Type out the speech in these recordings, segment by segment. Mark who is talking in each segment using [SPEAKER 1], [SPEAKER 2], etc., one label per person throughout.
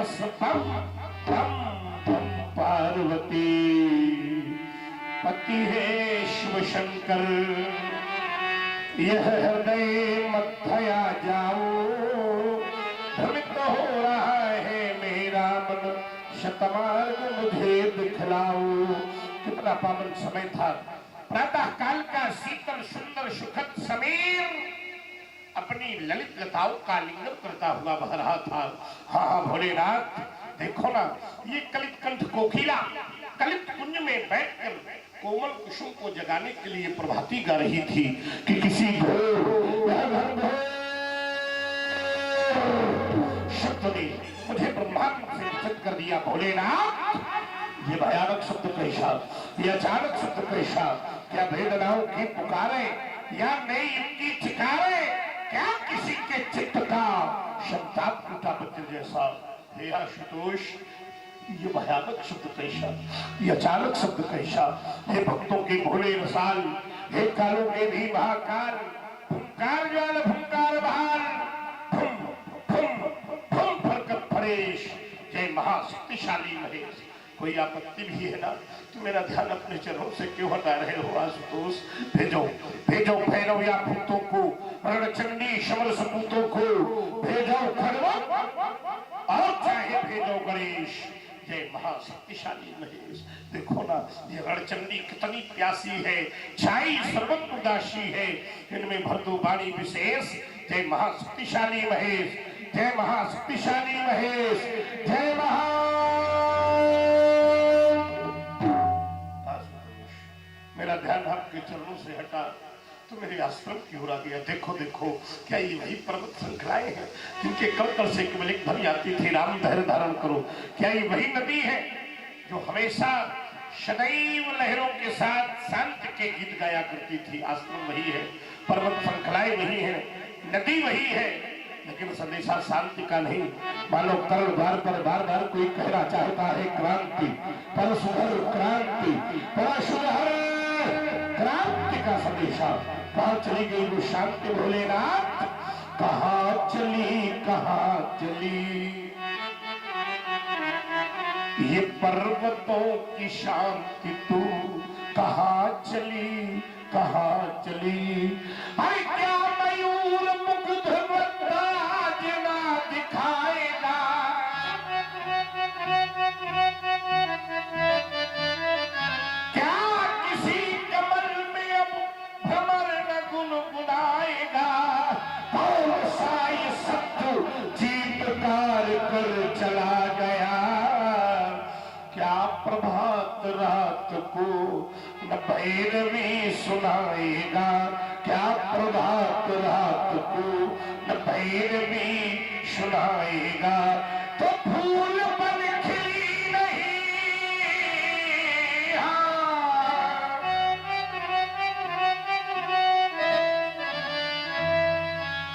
[SPEAKER 1] बस बम बम बम पार्वती, पति है शिव शंकर, यह हृदय मथया जाओ, भ्रमित हो रहा है मेरा मन, शतमार्ग मुझे दिखलाओ। कितना पावन समय था, प्रातः काल का शीतल सुंदर सुखद समीर अपनी ललित लताओं का लिंगन करता हुआ बह रहा था। हाँ भोलेनाथ, देखो ना, ये कलित कंठ कोकिला कलित कुंज में बैठकर कोमल कुसुम को जगाने के लिए प्रभाती गा रही थी कि किसी शब्द ने मुझे ब्रह्मांड से विचलित कर दिया। भोलेनाथ, ये भयानक शब्द कैसा, ये अचानक शब्द कैसा, क्या वेदनाओं की पुकारे या नई इनकी चिकारे, क्या किसी के चित्त का शब्दात टूटा पत्थर जैसा। हे आशुतोष, ये भयानक शब्द कैसा, ये अचानक शब्द कैसा, हे भक्तों के भोले रसाल, हे कालों के भी महाकाल, भूमकार ज्वाल भूमकार बहार, भूम भूम भूम फरकत फरेश, जय महाशक्तिशाली महेश। कोई आपत्ति भी है ना तो मेरा ध्यान अपने चरणों से क्यों हटा रहे हो आशुतोष? भेजो भेजो भैरव या भूतों को, रणचंडी शमर सपूतों को, भेजो खड़वा और चाहे भेजो गणेश, जय महाशक्तिशाली महेश। देखो ना, ये रणचंडी कितनी प्यासी है, छाई सर्वत्र उदासी है, इनमें भर दो वाणी विशेष, जय महाशक्तिशाली महेश, जय महाशक्तिशाली महेश, जय महा। मेरा ध्यान आपके चरणों से हटा तो मेरे आश्रम की ओर आ गया। देखो देखो, क्या ये वही पर्वत श्रृंखलाएं हैं जिनके कल से केवल एक ध्वनि आती थी, राम धैर्य धारण करो? क्या ये वही नदी है जो हमेशा सदैव लहरों के साथ शांति के गीत गाया करती थी? आश्रम वही है, पर्वत श्रृंखलाएं वही है, नदी वही है, लेकिन संदेशा शांति का नहीं। मानो कल द्वार पर बार बार कोई कहना चाहता है क्रांति, पर सुधर क्रांति, पर सुधर क्रांति का संदेशा। कहाँ चली गई वो शांति भोलेनाथ? कहाँ चली, कहाँ चली ये पर्वतों की शांति तू? कहाँ चली, कहाँ चली? अरे क्या मयूर मुग्ध वृंदाज ना दिखाएगा? क्या किसी कमल में अब भ्रमर न गुनगुनाएगा? कौन सा ये सत्य जीतकार कर चला गया? क्या प्रभात रात को न भैरवी सुनाएगा? क्या प्रभात रात को न भैरवी सुनाएगा? तो फूल बन खिली नहीं,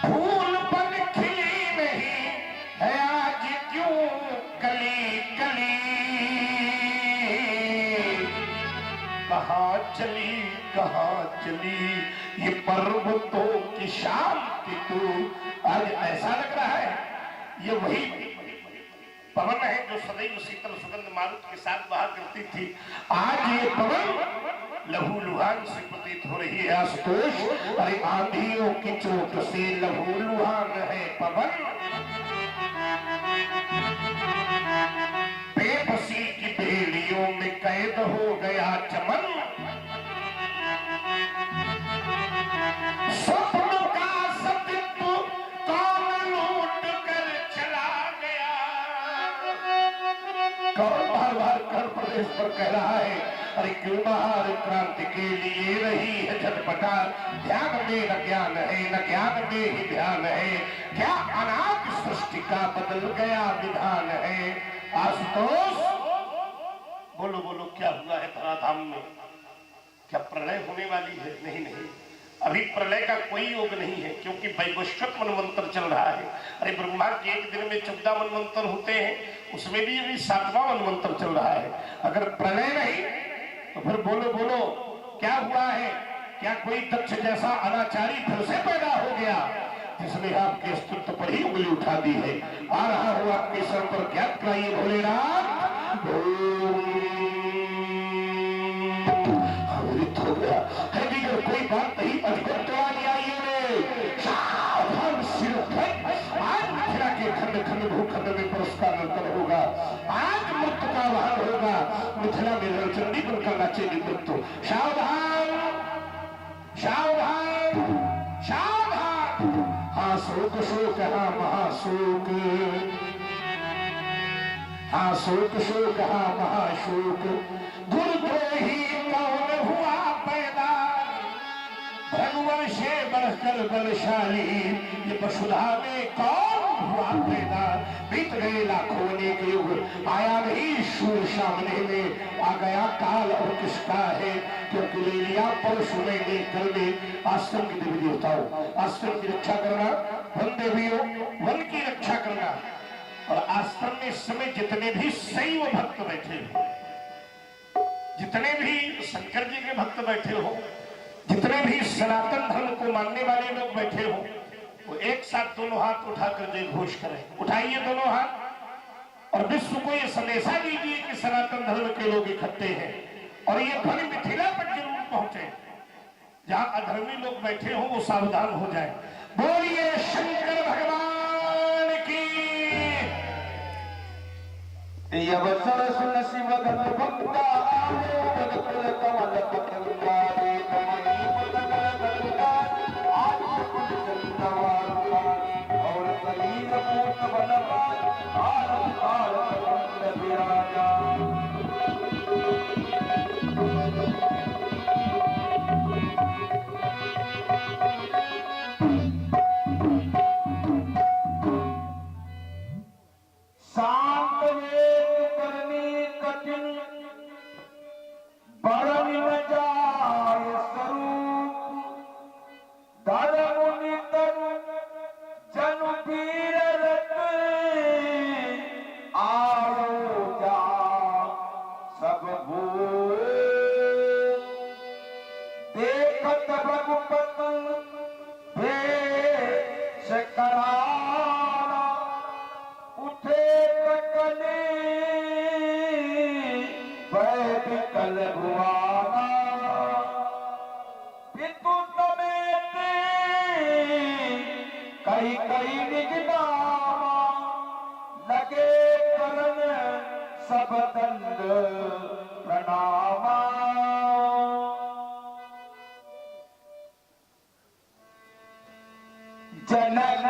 [SPEAKER 1] फूल बन खिली नहीं है आज क्यों कली कली? कहाँ चली, कहाँ चली ये पर्वतों की शांति तू? आज ऐसा लग रहा है ये वही पवन है जो सदैव शीतल सुगंध मारुत के साथ बहा करती थी। आज ये पवन लहू लुहान से प्रतीत हो रही है आशुतोष। अरे आंधियों की चोट से लहू लुहान है पवन, बेबसी की बेड़ियों में कैद हो गया चमन, स्वप्न का सतित्व कौन लूट कर चला गया? कौन बार बार कर प्रदेश पर कह रहा है अरे क्यों बाहर क्रांति के लिए रही है झटपटा? ध्यान में न ज्ञान है, न ज्ञान में ही ध्यान है, क्या अनाथ सृष्टि का बदल गया विधान है? आशुतोष, बोलो बोलो, क्या हुआ है धराधाम में? क्या प्रलय होने वाली है? नहीं नहीं, अभी प्रलय का कोई योग नहीं है, क्योंकि वैवस्वत मनवंतर चल रहा है। अरे ब्रह्मा के एक दिन में 14 मनवंतर होते हैं, उसमें भी अभी 7वां मनवंतर चल रहा है। अगर प्रलय नहीं तो फिर बोलो बोलो, क्या हुआ है? क्या कोई दक्ष जैसा अनाचारी फिर से पैदा हो गया जिसने आपके अस्तित्व पर ही उंगली उठा दी है। आ रहा हूं आपके सर पर, ज्ञात कराइए भोलेनाथ। अमृत हो गया है, दीगर कोई बात नहीं। अधिकतर तो आज आइए सावधान सिर आज मिथिला के खंड खंड भूखंड में पुरस्कार नर्तन होगा। आज मृत्यु का वाहन होगा। मिथिला में रणचंडी बनकर नाचेगी मृत्यु। सावधान सावधान सावधान। हाँ शोक शोक हाँ महाशोक, हाँ शोक शोक हाँ महाशोक। गुरुद्रोही कौन हुआ पैदा, भगवान से बढ़कर बलशाली, ये वसुधा में कौन हुआ पैदा। बीत गए लाखों अनेक युग, आया नहीं सूर सामने में। आ गया काल और किसका है, क्योंकि ले लिया परसों ने कल में। आश्रम की देवी देवताओं, आश्रम की रक्षा करना, वन देवियों वन की रक्षा करना। और आश्रम में इस समय जितने भी शैव भक्त बैठे हो, जितने भी शंकर जी के भक्त बैठे हो, जितने भी सनातन धर्म को मानने वाले लोग बैठे हो, वो एक साथ दोनों हाथ उठाकर जय घोष करें। उठाइए दोनों हाथ और विश्व को ये संदेशा दीजिए कि सनातन धर्म के लोग इकट्ठे हैं और ये ध्वनि मिथिला पर जरूर पहुंचे। जहां अधर्मी लोग बैठे हो वो सावधान हो जाए। बोलिए शंकर भगवान की।
[SPEAKER 2] अवसर सुन शिव भक्ता कमल पतंगा और शरीर पूर्ण बलवान विराजा। शांत वेद करनी कठिन, बरन न जाय स्वरूप। धर्म नितन जनु पीर रत, आयो जा सब भूल। देखत रघुपत भेष करारा, उठे ककने वैदिक लघुआना। पितु समेत कई कई निज नामा, लगे करन सब दंड प्रणामा। जनक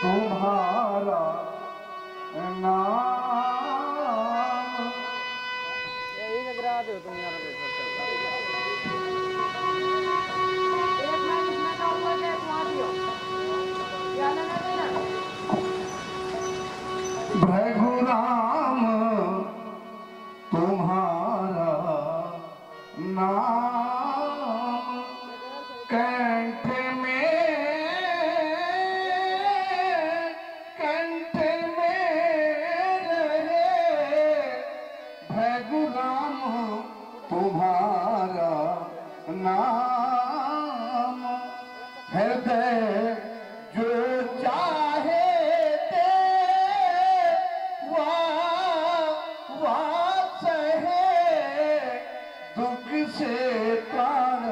[SPEAKER 2] तुम्हारा नाम
[SPEAKER 3] यही लग रहा था तुम यार।
[SPEAKER 2] भृगुराम तुम्हारा नाम, कंठ में रहे। भृगुराम तुम्हारा नाम, हृदय जो चाहे से प्राण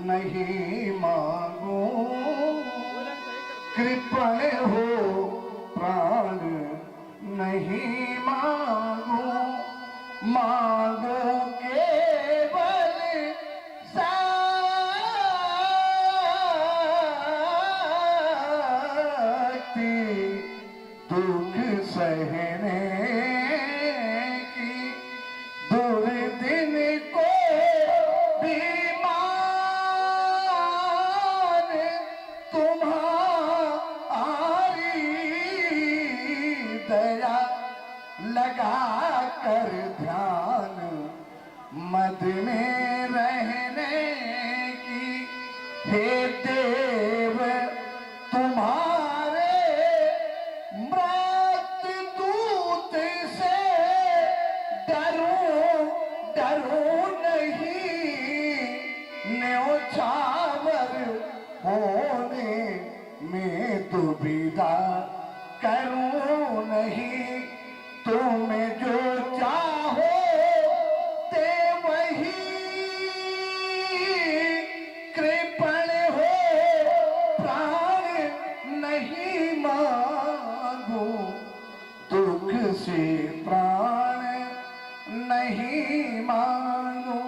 [SPEAKER 2] नहीं मांगू। कृपण हो प्राण नहीं मांगू। मांगो केवल शक्ति, दुख सहने की। दुर्दिन को बीमान तुम्हारी लगा कर ध्यान मद में रहने की, हे देव तुम्हारे मृत्युदूत से डरूं नहीं, न्योछावर होने में दुविधा करूं नहीं, तुम जो चाहो ते वही कृपण हो, प्राण नहीं मांगू, दुख से प्राण नहीं मांगू,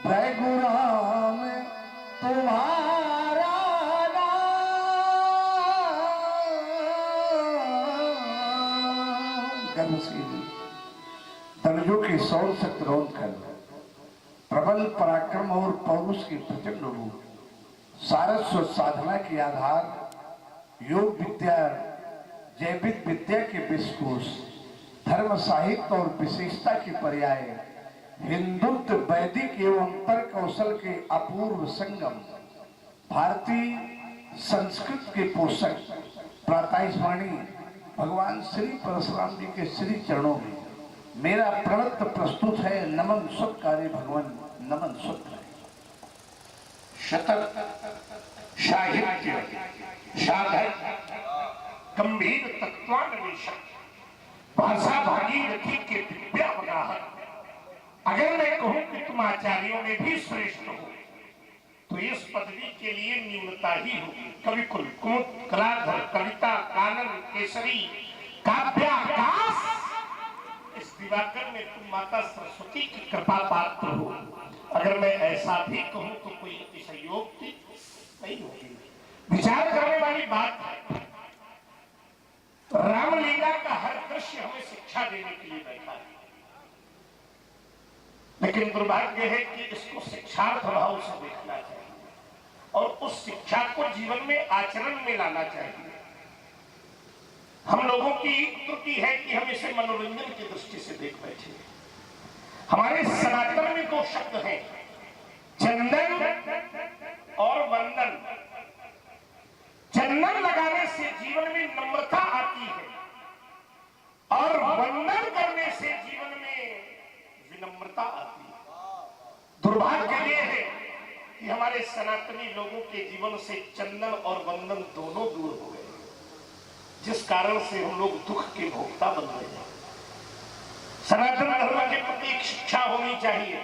[SPEAKER 2] भगुराम तुम्हारा नाम। तनजों के सौर से तुरंत कर प्रबल पराक्रम और पौरुष के प्रचंड रूप, सारस्व साधना के आधार, योग विद्या जैविक विद्या के विश्वकोश, धर्म साहित्य और विशेषता के पर्याय, हिंदुत्व वैदिक एवं अंतर कौशल के अपूर्व संगम, भारतीय संस्कृत के पोषक, प्रातःस्मरणीय भगवान श्री परशुराम जी के श्री चरणों में मेरा प्रणत प्रस्तुत है। नमन सत्कार्य भगवान, नमन सत्कार्य।
[SPEAKER 1] शतक साहित्य साधक गंभीर तत्वान्वेषक, भाषा भागीरथी के दिव्यावगाहक। अगर मैं कहूं कि तुम आचार्यों में भी श्रेष्ठ हो तो इस पदवी के लिए न्यूनता ही होगी। कवि कुल, कुमुद, कलाधर, कविता, कानन, केसरी, काव्याकाश, इस दिवाकर में तुम माता सरस्वती की कृपा पात्र हो। अगर मैं ऐसा भी कहूं तो कोई अतिशयोक्ति नहीं होगी। विचार करने वाली बात है। रामलीला का हर दृश्य हमें शिक्षा देने के लिए बैठा है, लेकिन दुर्भाग्य है कि इसको शिक्षार्थ भाव से देखना चाहिए और उस शिक्षा को जीवन में आचरण में लाना चाहिए। हम लोगों की त्रुटि है कि हम इसे मनोरंजन की दृष्टि से देख बैठे। हमारे सनातन में दो शब्द हैं, चंदन और वंदन। चंदन लगाने से जीवन में नम्रता आती है और वंदन करने से जीवन में विनम्रता आती है। दुर्भाग्य ये है कि हमारे सनातनी लोगों के जीवन से चंदन और वंदन दोनों दूर हो गए, जिस कारण से हम लोग दुख के भोक्ता बन रहे हैं। सनातन धर्म के प्रति एक शिक्षा होनी चाहिए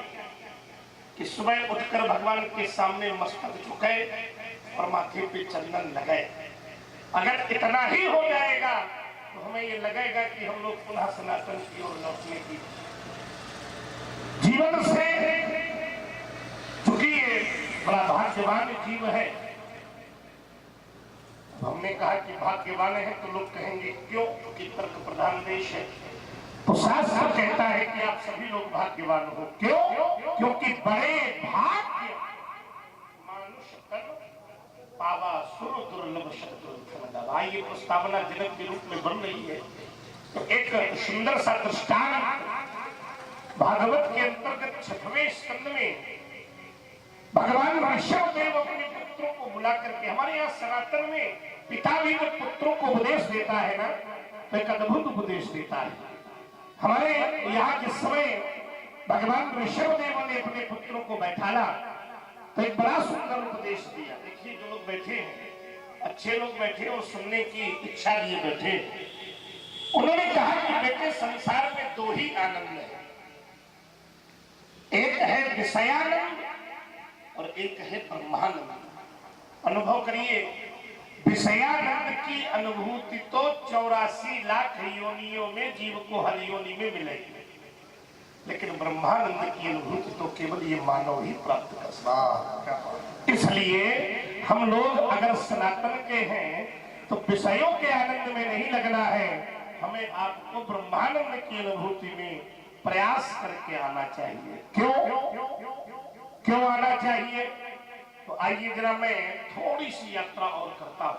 [SPEAKER 1] कि सुबह उठकर भगवान के सामने मस्तक झुकाए और माथे पे चंदन लगाए। अगर इतना ही हो जाएगा तो हमें ये लगेगा कि हम लोग पुनः सनातन की ओर लौटने की जीवन से, चूंकि ये बड़ा भाग्यवान जीव है। हमने कहा कि भाग्यवान है तो लोग कहेंगे क्यों, क्योंकि तर्क प्रधान देश है। तो शास्त्र कहता है कि आप सभी लोग भाग्यवान हो। क्यों? क्योंकि बड़े भाग्य मानुष कर्म पावा सुर दुर्लभ शब्द। ये प्रस्तावना जनक के रूप में बन रही है। तो एक सुंदर सा दृष्टांत भागवत के अंतर्गत 6वें स्कंद में भगवान ऋषभ देव अपने पुत्रों को बुला करके, हमारे यहाँ सनातन में पिता भी जब पुत्रों को उपदेश देता है ना तो एक अद्भुत उपदेश देता है। हमारे यहाँ जिस समय भगवान ऋषभ देव ने अपने पुत्रों को बैठाला तो एक बड़ा सुंदर उपदेश दिया। देखिए, जो लोग बैठे हैं अच्छे लोग बैठे और सुनने की इच्छा लिए बैठे। उन्होंने कहा कि बेटे, संसार में दो ही आनंद है, एक है विषयानंद और एक है ब्रह्मानंद। अनुभव करिए, विषयानंद की अनुभूति तो 84 लाख योनियों में जीव को हर योनि में मिलेगी, लेकिन ब्रह्मानंद की अनुभूति तो केवल ये मानव ही प्राप्त कर सकता। इसलिए हम लोग अगर सनातन के हैं तो विषयों के आनंद में नहीं लगना है, हमें आपको ब्रह्मानंद की अनुभूति में प्रयास करके आना चाहिए। क्यों आना चाहिए? तो आइए जरा मैं थोड़ी सी यात्रा और करता हूं।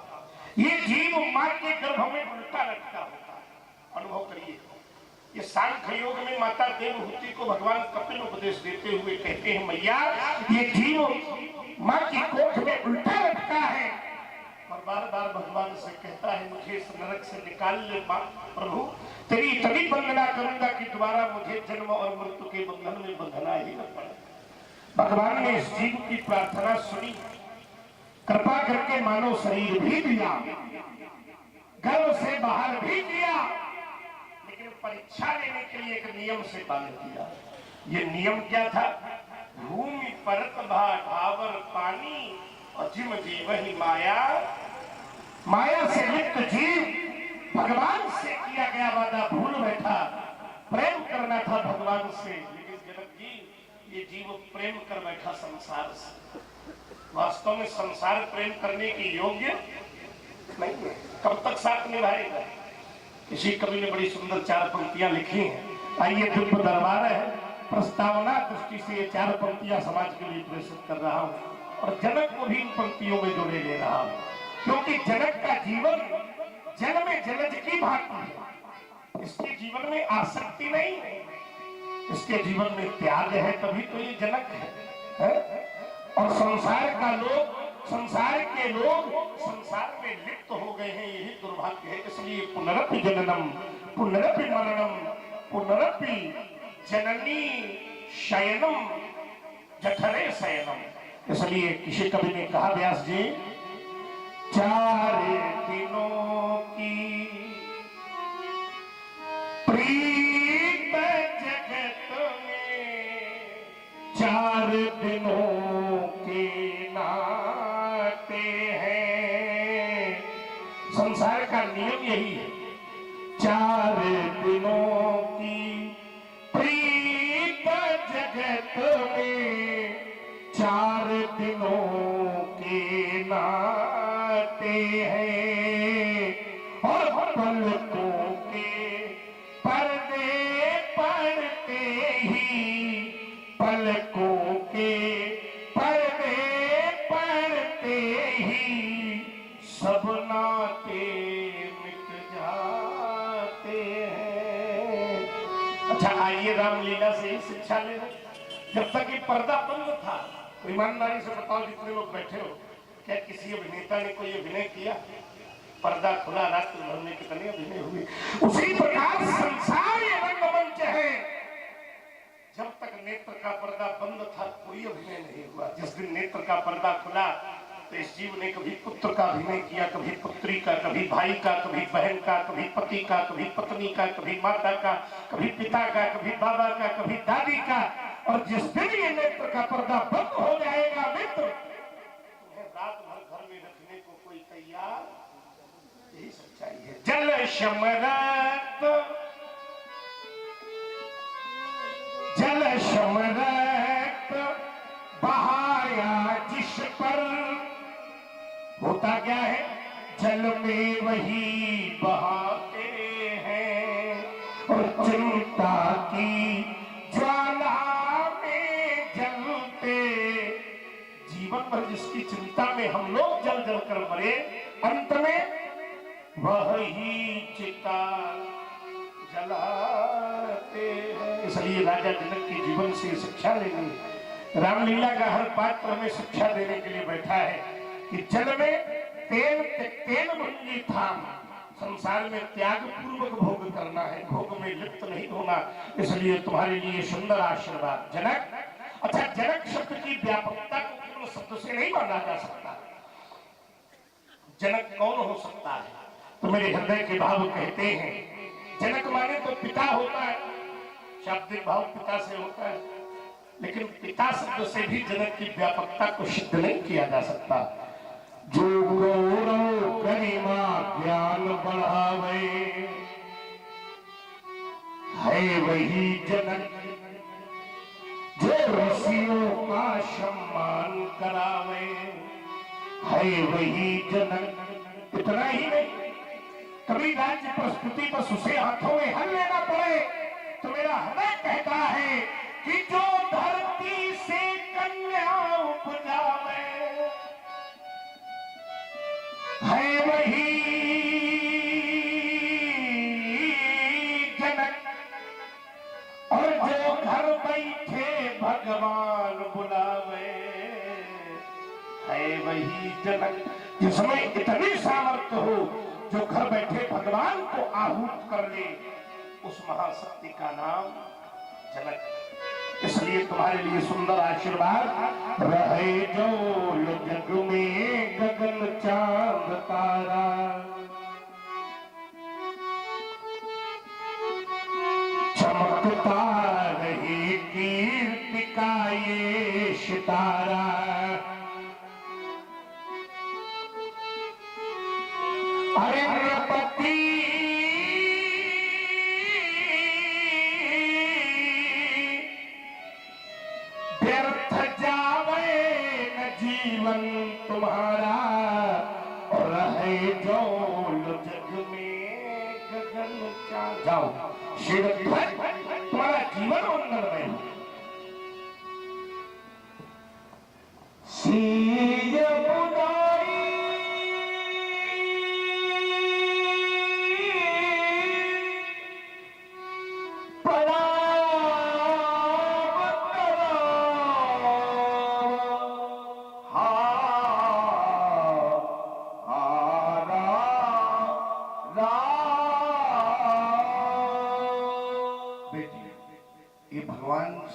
[SPEAKER 1] ये जीव मां के गर्भ में उल्टा लटका होता है। अनुभव करिए, ये सांख्य योग में माता देवहूति को भगवान कपिल उपदेश देते हुए कहते हैं, मैया ये जीव माँ की कोख में उल्टा लटका है और बार बार भगवान से कहता है मुझे इस नरक से निकाल ले माँ। प्रभु तेरी इतनी वंदना करूंगा कि दोबारा मुझे जन्म और मृत्यु के बंधन में बंधना ही न पड़े। भगवान ने इस जीव की प्रार्थना सुनी, कृपा करके मानव शरीर भी दिया, गर्भ से बाहर भी दिया, लेकिन परीक्षा लेने के लिए एक नियम से बांध दिया। ये नियम क्या था? भूमि परत भावर पानी और जिम जीव ही माया। माया से लिप्त जीव भगवान से किया गया वादा भूल बैठा, प्रेम करना था भगवान से, लेकिन जनक जी ये जीव प्रेम कर बैठा संसार से। वास्तव में संसार प्रेम करने की योग्य नहीं है, कब तक साथ निभाएगा? किसी कवि ने बड़ी सुंदर 4 पंक्तियां लिखी हैं, आइए दिव्य दरबार है, प्रस्तावना दृष्टि से ये 4 पंक्तियां समाज के लिए प्रेषित कर रहा हूं और जनक को भी इन पंक्तियों में जोड़े ले रहा हूं, क्योंकि जनक का जीवन जल में जलज की भांति है। इसके जीवन में आसक्ति नहीं है, इसके जीवन में त्याग है, तभी तो ये जनक है? और संसार के लोग संसार में लिप्त हो गए हैं, यही दुर्भाग्य है। इसलिए पुनरपि जननम पुनरपि मरणम पुनरपि जननी शयनम जठरे शयनम। इसलिए किसी कवि ने कहा, व्यास जी, 4 दिनों की प्रीत जगत में 4 दिनों के नाते हैं। संसार का नियम यही है, 4 दिनों की प्रीत जगत में 4 दिनों के नाते हैं और पलकों के पर्दे पड़ते ही, पलकों के पर्दे पड़ते ही सब नाते मिट जाते हैं। अच्छा, आइए रामलीला से ही शिक्षा ले रहे। जब तक ये पर्दा बंद था, तो ईमानदारी से बताओ जितने लोग बैठे हो, क्या किसी अभिनेता ने कोई अभिनय किया? पर्दा खुला, रात्र भर में कितने अभिनय हुए। उसी प्रकार संसार ये रंगमंच है, जब तक नेत्र का पर्दा बंद था कोई अभिनय नहीं हुआ। जिस दिन नेत्र का पर्दा खुला तो इस जीव ने कभी पुत्र का अभिनय किया, कभी पुत्री का, कभी भाई का, कभी बहन का, कभी पति का, कभी पत्नी का, कभी माता का, कभी पिता का, कभी बाबा का, कभी दादी का। और जिस दिन ये नेत्र का पर्दा बंद हो जाएगा मित्र, तुम्हें रात भर घर में रखने को कोई तैयार, यही सच्चाई है। जल शमरत जल शमरत बहाया जिस पर, होता क्या है? जल में वही बहाते हैं और चिंता की ज्वाला में जलते। जीवन भर जिसकी चिंता में हम लोग जल जल कर मरे, अंत में वही चिता जलाते हैं। इसलिए राजा जनक की जीवन से शिक्षा लेनी। रामलीला का हर पात्र हमें शिक्षा देने के लिए बैठा है कि जल में तेल भंगी थाम, संसार में त्याग पूर्वक भोग करना है, भोग में लिप्त नहीं होना। इसलिए तुम्हारे लिए सुंदर आशीर्वाद जनक। अच्छा, जनक शब्द की व्यापकता को केवल शब्द से नहीं माना जा सकता। जनक कौन हो सकता है? तो मेरे हृदय के भाव कहते हैं, जनक माने तो पिता होता है, शाब्दिक भाव पिता से होता है, लेकिन पिता शब्द से भी जनक की व्यापकता को सिद्ध नहीं किया जा सकता। जो गौरव गरिमा ज्ञान बढ़ावे है वही जनक, जो ऋषियों का सम्मान करावे है वही जनक। इतना ही नहीं, कभी राज्य प्रस्तुति बस उसे हाथों में हल लेना पड़े तो मेरा हृदय कहता है कि जो धरती से कन्या उपजावे है वही जनक। बैठे भगवान बुलावे, है वही जनक जिसमें इतनी सामर्थ्य हो जो घर बैठे भगवान को आहूत कर ले, उस महाशक्ति का नाम जनक। इसलिए तुम्हारे लिए सुंदर आशीर्वाद, रहे जो जग में गगन चांद तारा, चमकता रहे कीर्ति का ये सितारा, अरे नृपति व्यर्थ जावे न जीवन तुम्हारा, और रहे जो जग में गगन चांद। जाओ तुम्हारा जीवन मंगलमय हो। सीय बुदाई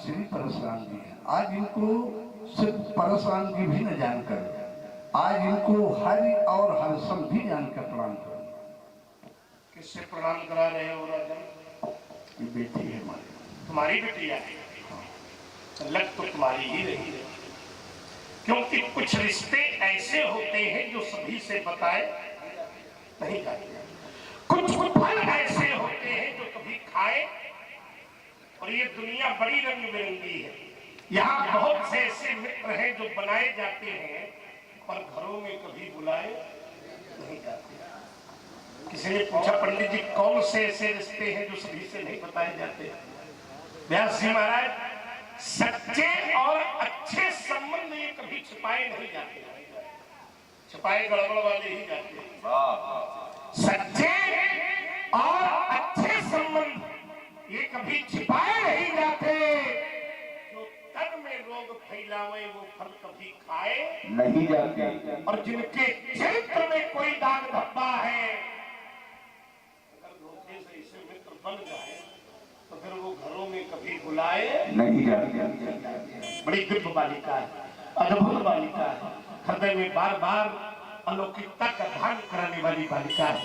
[SPEAKER 2] श्री परशुराम जी हैं। आज इनको सिर्फ परशुराम जी भी न जानकर, आज इनको हरि और हर्षम भी जानकर प्रणाम करो।
[SPEAKER 1] किससे प्रणाम करा रहे हो राजन?
[SPEAKER 2] ये बेटी है हमारी।
[SPEAKER 1] तुम्हारी बेटी है? लग तो तुम्हारी ही रही है, क्योंकि कुछ रिश्ते ऐसे होते हैं जो सभी से बताए नहीं जाते, कुछ फल ऐसे होते हैं जो कभी खाए। और ये दुनिया बड़ी रंग बिरंगी है, यहाँ बहुत से ऐसे मित्र हैं जो बनाए जाते हैं और घरों में कभी बुलाए नहीं जाते। किसी ने पूछा, पंडित जी कौन से ऐसे रिश्ते हैं जो सभी से नहीं बताए जाते? व्यास जी महाराज, सच्चे और अच्छे संबंध ये कभी छिपाए नहीं जाते, छिपाए गड़बड़ वाले ही जाते। सच्चे और अच्छे संबंध ये कभी छिपाए नहीं जाते, जो तन में रोग फैलावे वो फल कभी खाए
[SPEAKER 2] नहीं जाते।
[SPEAKER 1] और जिनके चरित्र में कोई दाग धब्बा है, अगर धोखे से इसे मित्र बन जाए तो फिर वो घरों में कभी बुलाए
[SPEAKER 2] नहीं जाते।
[SPEAKER 1] बड़ी दिव्य बालिका है, अद्भुत बालिका है, हृदय में बार बार अलौकिकता का ध्यान कराने वाली बालिका है।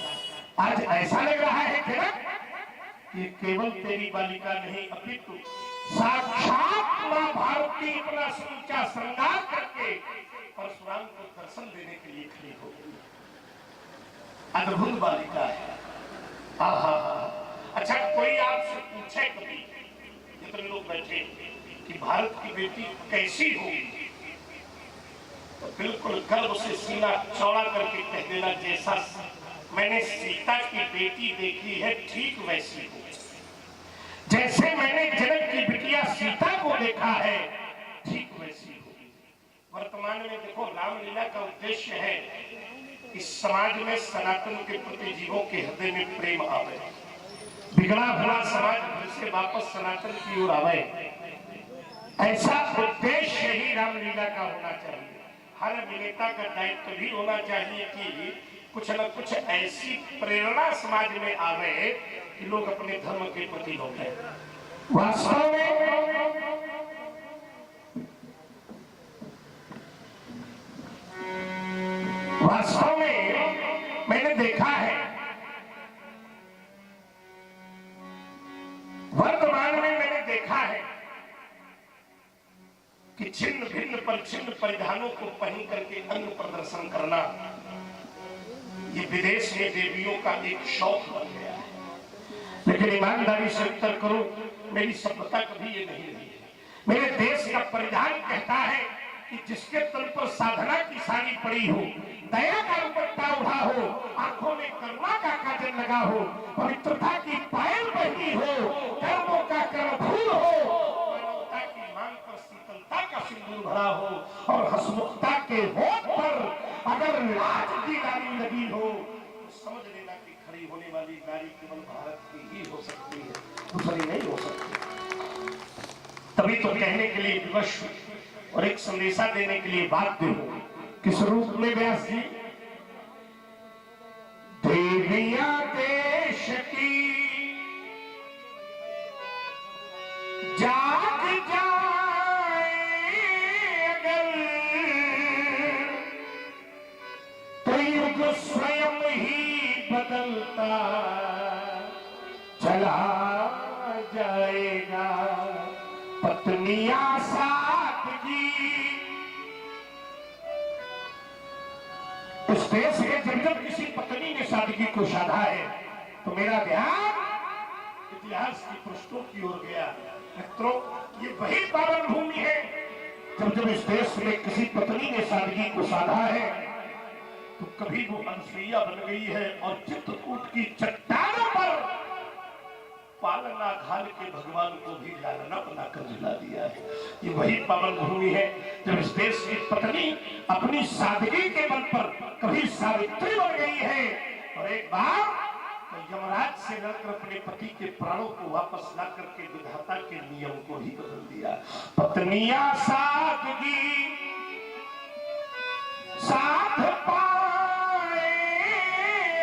[SPEAKER 1] आज ऐसा लग रहा है कि ये केवल तेरी बालिका नहीं, अपितु साक्षात मां भारती अपना समूचा श्रृंगार करके परशुराम को दर्शन देने के लिए खड़ी हो गई। अद्भुत बालिका है। अच्छा, कोई आपसे पूछे कभी, जितने लोग बैठे, कि भारत की बेटी कैसी होगी, तो बिल्कुल गर्व से सीना चौड़ा करके कह देना, जैसा मैंने सीता की बेटी देखी है ठीक वैसी हो, जैसे मैंने जनक की बिटिया सीता को देखा है ठीक वैसी होगी। वर्तमान में देखो, रामलीला का उद्देश्य है कि समाज में सनातन के प्रति जीवों के हृदय में प्रेम आवे, बिगड़ा भला समाज फिर से वापस सनातन की ओर आवे। ऐसा उद्देश्य ही रामलीला का होना चाहिए। हर अभिनेता का दायित्व भी होना चाहिए कि कुछ न कुछ ऐसी प्रेरणा समाज में आवे कि लोग अपने धर्म के प्रति लौटे। वास्तव में मैंने देखा है, वर्तमान में मैंने देखा है कि छिन्न भिन्न पर छिन्न परिधानों को पहन करके अंग प्रदर्शन करना ये विदेश में देवियों का एक शौक बन गया है। लेकिन ईमानदारी से उत्तर करो, मेरी सभ्यता कभी ये नहीं रही है। मेरे देश का परिधान कहता है कि जिसके तल पर साधना की साड़ी पड़ी हो, दया का दुपट्टा उड़ा हो, आंखों में करुणा का काजल लगा हो, पवित्रता की पायल बहनी हो, कर्मों का कर्मफूल हो, मानवता की मांग पर शीतलता का सिंदूर भरा हो, और हंसमुखता के होठ पर अगर लाज की नारी लगी हो, तो समझ लेना कि खड़ी होने वाली नारी केवल भारत की ही हो सकती है, दूसरी नहीं हो सकती। तभी तो कहने के लिए विवश और एक संदेशा देने के लिए बाध्य हूं। किस रूप में व्यास जी? देवियां देश की जाग जाए अगर तो युग स्वयं ही बदलता चला जाएगा। पत्नियां सादगी इस देश में जब किसी पत्नी ने सादगी को साधा है तो मेरा ध्यान इतिहास की पृष्ठों की ओर गया। मित्रों, ये वही पावन भूमि है जब इस देश में किसी पत्नी ने सादगी को साधा है तो कभी वो अनुसुईया बन गई है और चित्रकूट की चट्टानों पर पालना घाल के भगवान को भी लालना बनाकर जिला दिया है। ये वही पावन भूमि है जब इस देश की पत्नी अपनी सादगी के बल पर कभी सावित्री बन गई है और एक बार यमराज से लड़कर अपने पति के प्राणों को वापस ला करके विधाता के नियम को ही बदल दिया। पत्नियां सादगी साध पाए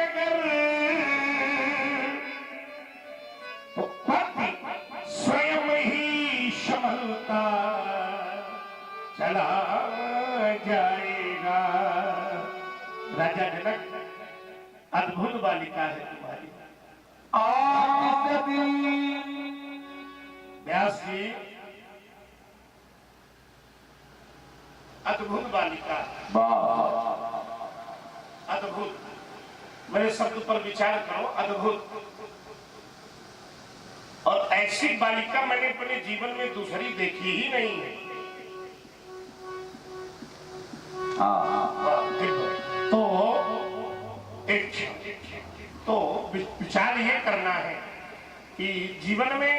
[SPEAKER 1] अगर तो पति स्वयं ही संभलता चला जाएगा। राजा जनक, अद्भुत बालिका है तुम्हारी। व्यास जी, अद्भुत बालिका, अद्भुत। मेरे शब्द पर विचार करो, अद्भुत। और ऐसी बालिका मैंने अपने जीवन में दूसरी देखी ही नहीं है। तो विचार ये करना है कि जीवन में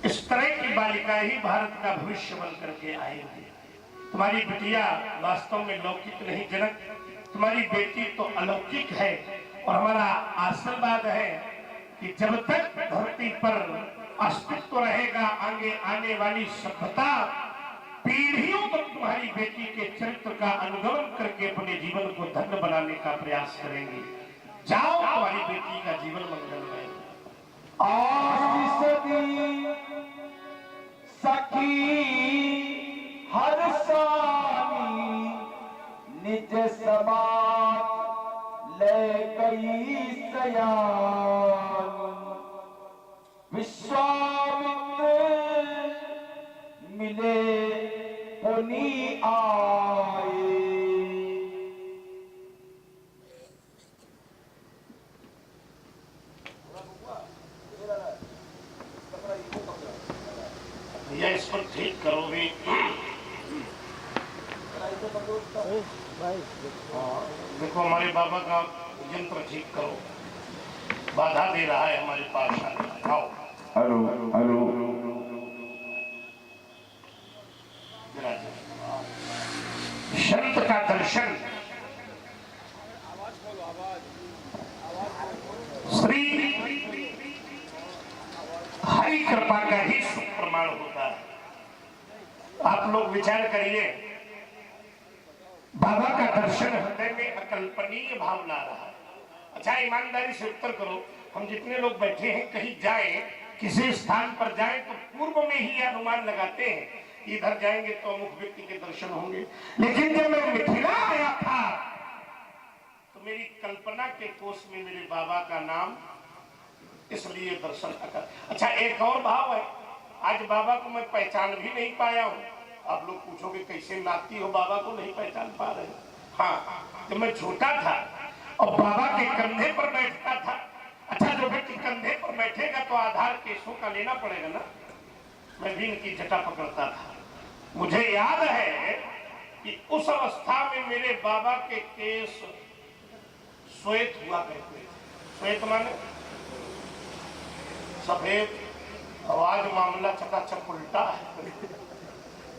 [SPEAKER 1] इस तरह की बालिका ही भारत का भविष्य बन करके आएगी। तुम्हारी बिटिया वास्तव में लौकिक नहीं जनक, तुम्हारी बेटी तो अलौकिक है। और हमारा आशीर्वाद है कि जब तक धरती पर अस्तित्व रहेगा, आगे आने वाली सभ्यता पीढ़ियों तक तुम्हारी बेटी के चरित्र का अनुगमन करके अपने जीवन को धन्य बनाने का प्रयास करेंगे। जाओ, तुम्हारी बेटी का जीवन मंगलमय।
[SPEAKER 3] सखी हर सानी निज समाज ले गई सयान। विश्वामित्र मिले पुनि आए।
[SPEAKER 1] भैया इस पर ठीक करोगे? देखो हमारे बाबा का यंत्र ठीक करो, बाधा दे रहा है हमारे पास आने। आओ।
[SPEAKER 2] Hello hello.
[SPEAKER 1] संत का दर्शन श्री हरि कृपा का ही सुख प्रमाण होता है। आप लोग विचार करिए, बाबा का दर्शन हृदय में अकल्पनीय भाव ला रहा है। अच्छा, ईमानदारी से उत्तर करो, हम जितने लोग बैठे हैं कहीं जाए, किसी स्थान पर जाए तो पूर्व में ही अनुमान लगाते हैं इधर जाएंगे तो अमुक व्यक्ति के दर्शन होंगे। लेकिन जब मैं मिथिला आया था तो मेरी कल्पना के कोष में मेरे बाबा का नाम, इसलिए दर्शन का। अच्छा, एक और भाव है, आज बाबा को मैं पहचान भी नहीं पाया हूँ। आप लोग पूछोगे कैसे नाती हो, बाबा को नहीं पहचान पा रहे? हाँ, जब मैं छोटा था और बाबा के कंधे पर बैठता था। अच्छा, जो व्यक्ति कंधे पर बैठेगा तो आधार केसों का लेना पड़ेगा ना। मैं भी इनकी जटा पकड़ता था। मुझे याद है कि उस अवस्था में मेरे बाबा के केस श्वेत हुआ करते थे। श्वेत माने सफेद, आवाज मामला चकाचक उल्टा है,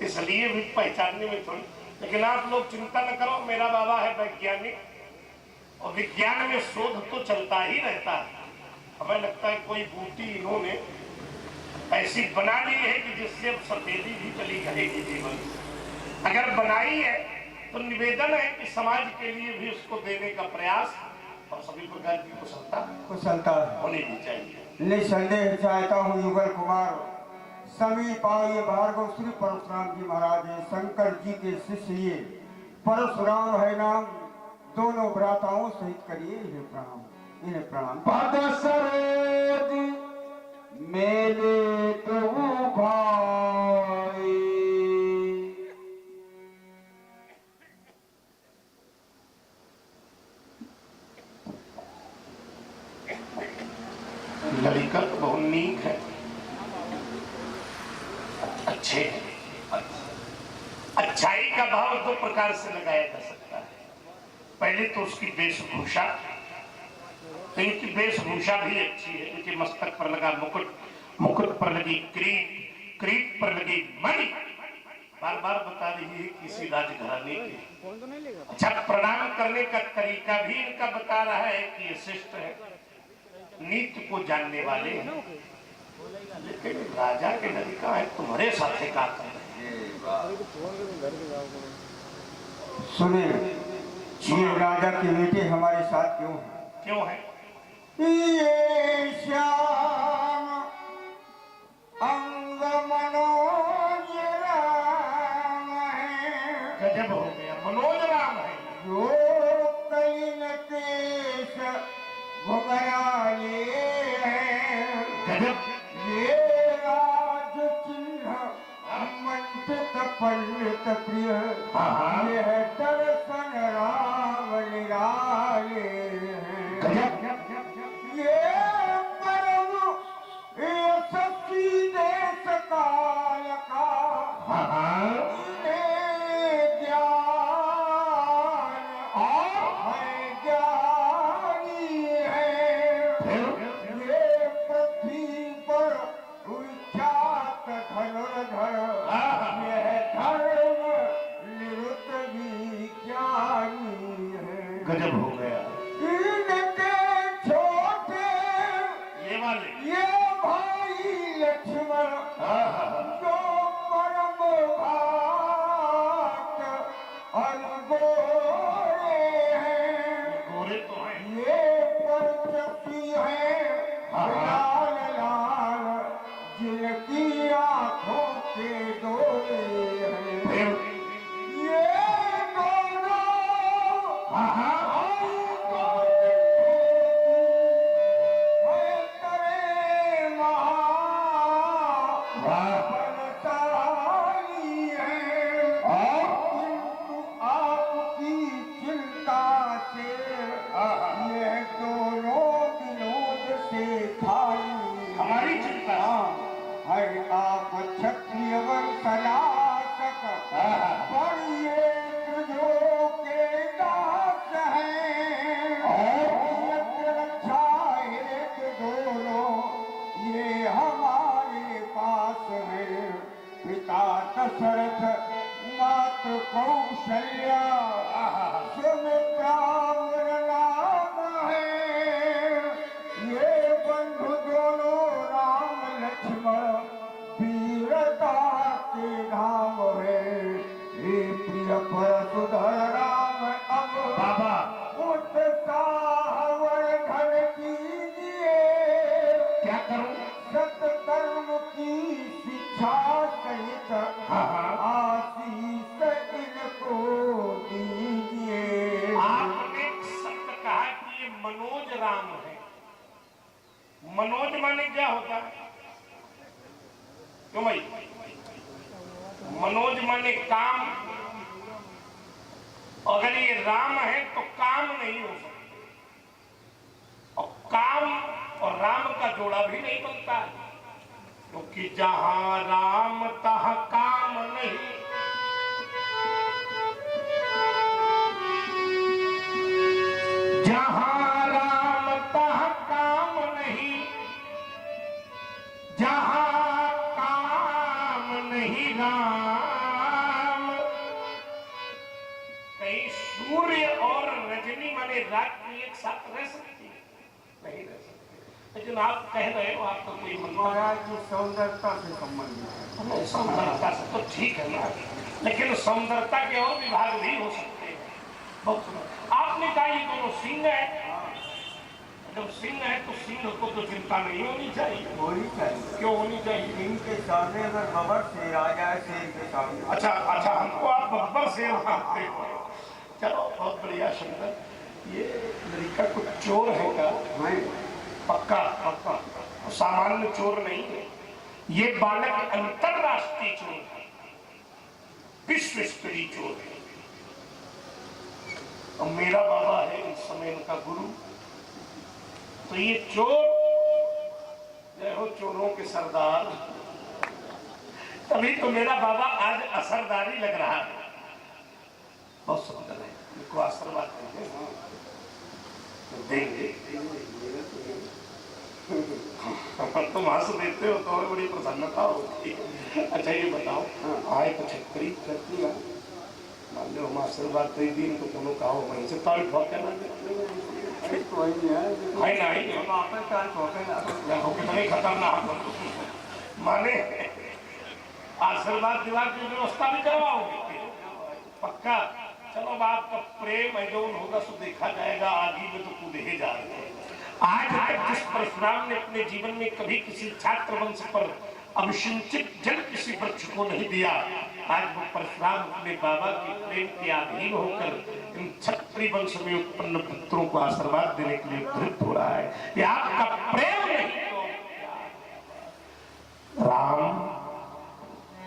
[SPEAKER 1] इसलिए भी पहचानने में थोड़ी। लेकिन आप लोग चिंता न करो, मेरा बाबा है वैज्ञानिक और विज्ञान में शोध तो चलता ही रहता है। हमें लगता है कोई बूटी इन्होंने ऐसी बना ली है कि जिससे अब सफेदी भी चली जाएगी जीवन। अगर बनाई है तो निवेदन है कि समाज के लिए भी उसको देने का प्रयास और सभी प्रकार की
[SPEAKER 3] कुशलता
[SPEAKER 1] होनी भी चाहिए।
[SPEAKER 3] निसंदेह चाहता हूँ युगल कुमार समीप आइए भार्गव श्री परशुराम जी महाराज हैं, शंकर जी के शिष्य ये परशुराम है नाम, दोनों भ्राताओं सहित करिए इन्हें प्रणाम, इन्हें प्रणाम। पद सरोज मेले तो भाई
[SPEAKER 1] लड़का तो बहुत नीक है, अच्छे हैं। अच्छाई का भाव दो प्रकार से लगाया जा सकता है। पहले तो उसकी वेशभूषा, तो इनकी वेशभूषा भी अच्छी है। इनके मस्तक पर लगा मुकुट, मुकुट पर लगी किरीट, किरीट पर लगी मणि, बार बार बता रही है किसी राजघराने की। अच्छा, प्रणाम करने का तरीका भी इनका बता रहा है कि ये शिष्ट है, नीति को जानने वाले हैं। लेकिन राजा के लड़का है, तुम्हारे साथ क्या कर रहे हैं?
[SPEAKER 3] सुने, ये राजा के बेटे हमारे साथ क्यों हैं?
[SPEAKER 1] क्यों है?
[SPEAKER 3] ये श्याम अंग मनोज राम है,
[SPEAKER 1] गजब हो गया, मनोज राम है।
[SPEAKER 3] जो कलिन केश घुघराले हैं,
[SPEAKER 1] गजब।
[SPEAKER 3] ये राज चिन्ह मंडित पंडित प्रिय,
[SPEAKER 1] हाँ।
[SPEAKER 3] यह दर्शन राम निराले हैं।
[SPEAKER 1] गजब।
[SPEAKER 3] ये परम यशस्वी देश काल का
[SPEAKER 1] हाँ।
[SPEAKER 3] इन्हें ज्ञान है, ज्ञानी है। ये पृथ्वी पर विख्यात धनुर्धर, यह धर्म निरुत भी ज्ञानी है।
[SPEAKER 1] गजब हो गया।
[SPEAKER 3] इनके छोटे
[SPEAKER 1] ये वाले
[SPEAKER 3] ये भाई लक्ष्मण, जो परम भक्त अनगोरे हैं,
[SPEAKER 1] गोरे तो हैं।
[SPEAKER 3] ये परचपी है लाल लाल, जिनकी आंखों के डोले हैं। ये दोनों
[SPEAKER 1] हमारी चिंता
[SPEAKER 3] है आप क्षत्रिय वंशनाशक, पर ये तुझो के दास हैं। यज्ञ रक्षा हेतु दोनों ये हमारे पास है। पिता दशरथ, मातृ कौशल्या, सुमित्रा नाम है। ये बंधु दोनों राम लक्ष्मण, वीरता के धाम है। हे प्रिय परशुधर राम, अब
[SPEAKER 1] बाबा
[SPEAKER 3] उत्साह वर्धन कीजिए।
[SPEAKER 1] क्या करूं?
[SPEAKER 3] सत्कर्म की शिक्षा सहित आशीष इनको दीजिए।
[SPEAKER 1] आपने एक शब्द कहा कि ये मनोज राम है। मनोज माने क्या होता है? क्यों भाई? मनोज माने काम। अगर ये राम है तो काम नहीं हो सकता, और काम और राम का जोड़ा भी नहीं बनता है, क्योंकि जहां राम तहां काम नहीं। जहां राम तहां काम नहीं, जहां काम नहीं राम। कहीं सूर्य और रजनी माने रात में एक साथ रह सकती है? नहीं रह सकती। लेकिन आप कह रहे हो आपका कोई मतलब
[SPEAKER 3] महाराज की सौंदर्यता से संबंधित है।
[SPEAKER 1] सौंदर्यता से तो ठीक है ना, लेकिन सौंदर्यता के और विभाग भी हो सकते हैं। बहुत सुंदर। आपने कहा ये दोनों सिंह है, जब सिंह है तो सिंह को तो चिंता नहीं होनी चाहिए।
[SPEAKER 3] होनी चाहिए।
[SPEAKER 1] क्यों होनी चाहिए?
[SPEAKER 3] इनके सामने अगर बबर शेर आ जाए, शेर के सामने।
[SPEAKER 1] अच्छा अच्छा, हमको आप बब्बर से मानते हो। चलो बहुत बढ़िया शंकर। ये लड़का कुछ चोर है क्या?
[SPEAKER 3] नहीं,
[SPEAKER 1] पक्का पक्का सामान्य चोर नहीं है, ये बालक अंतरराष्ट्रीय चोर है, विश्व स्तरीय चोर है। और मेरा बाबा है इस समय इनका गुरु। तो ये चोर, जय हो चोरों के सरदार। तभी तो मेरा बाबा आज असरदारी लग रहा है। बहुत सुंदर है, इनको आशीर्वाद देंगे। तुम हंस देते हो तो और बड़ी प्रसन्नता होती है। अच्छा ये बताओ, आए तो छतरी करती है, मान लो हम आशीर्वाद दे दिन तो दोनों कहो वहीं से ताल ठोक करना कितने खतरनाक माने आशीर्वाद दिवा की व्यवस्था भी करवाओगे पक्का। चलो आपका प्रेम है जो होगा सो देखा जाएगा, आगे में तो कूदे ही जा रहे हैं। आज तक जिस परशुराम ने अपने जीवन में कभी किसी छात्र वंश पर अभिसिंचित जल किसी वृक्ष को नहीं दिया, आज वो परशुराम अपने बाबा के प्रेम के अधीन होकर इन क्षत्रिय वंश में उत्पन्न पुत्रों को आशीर्वाद देने के लिए उद्धृत हो रहा है। ये आपका प्रेम नहीं तो राम,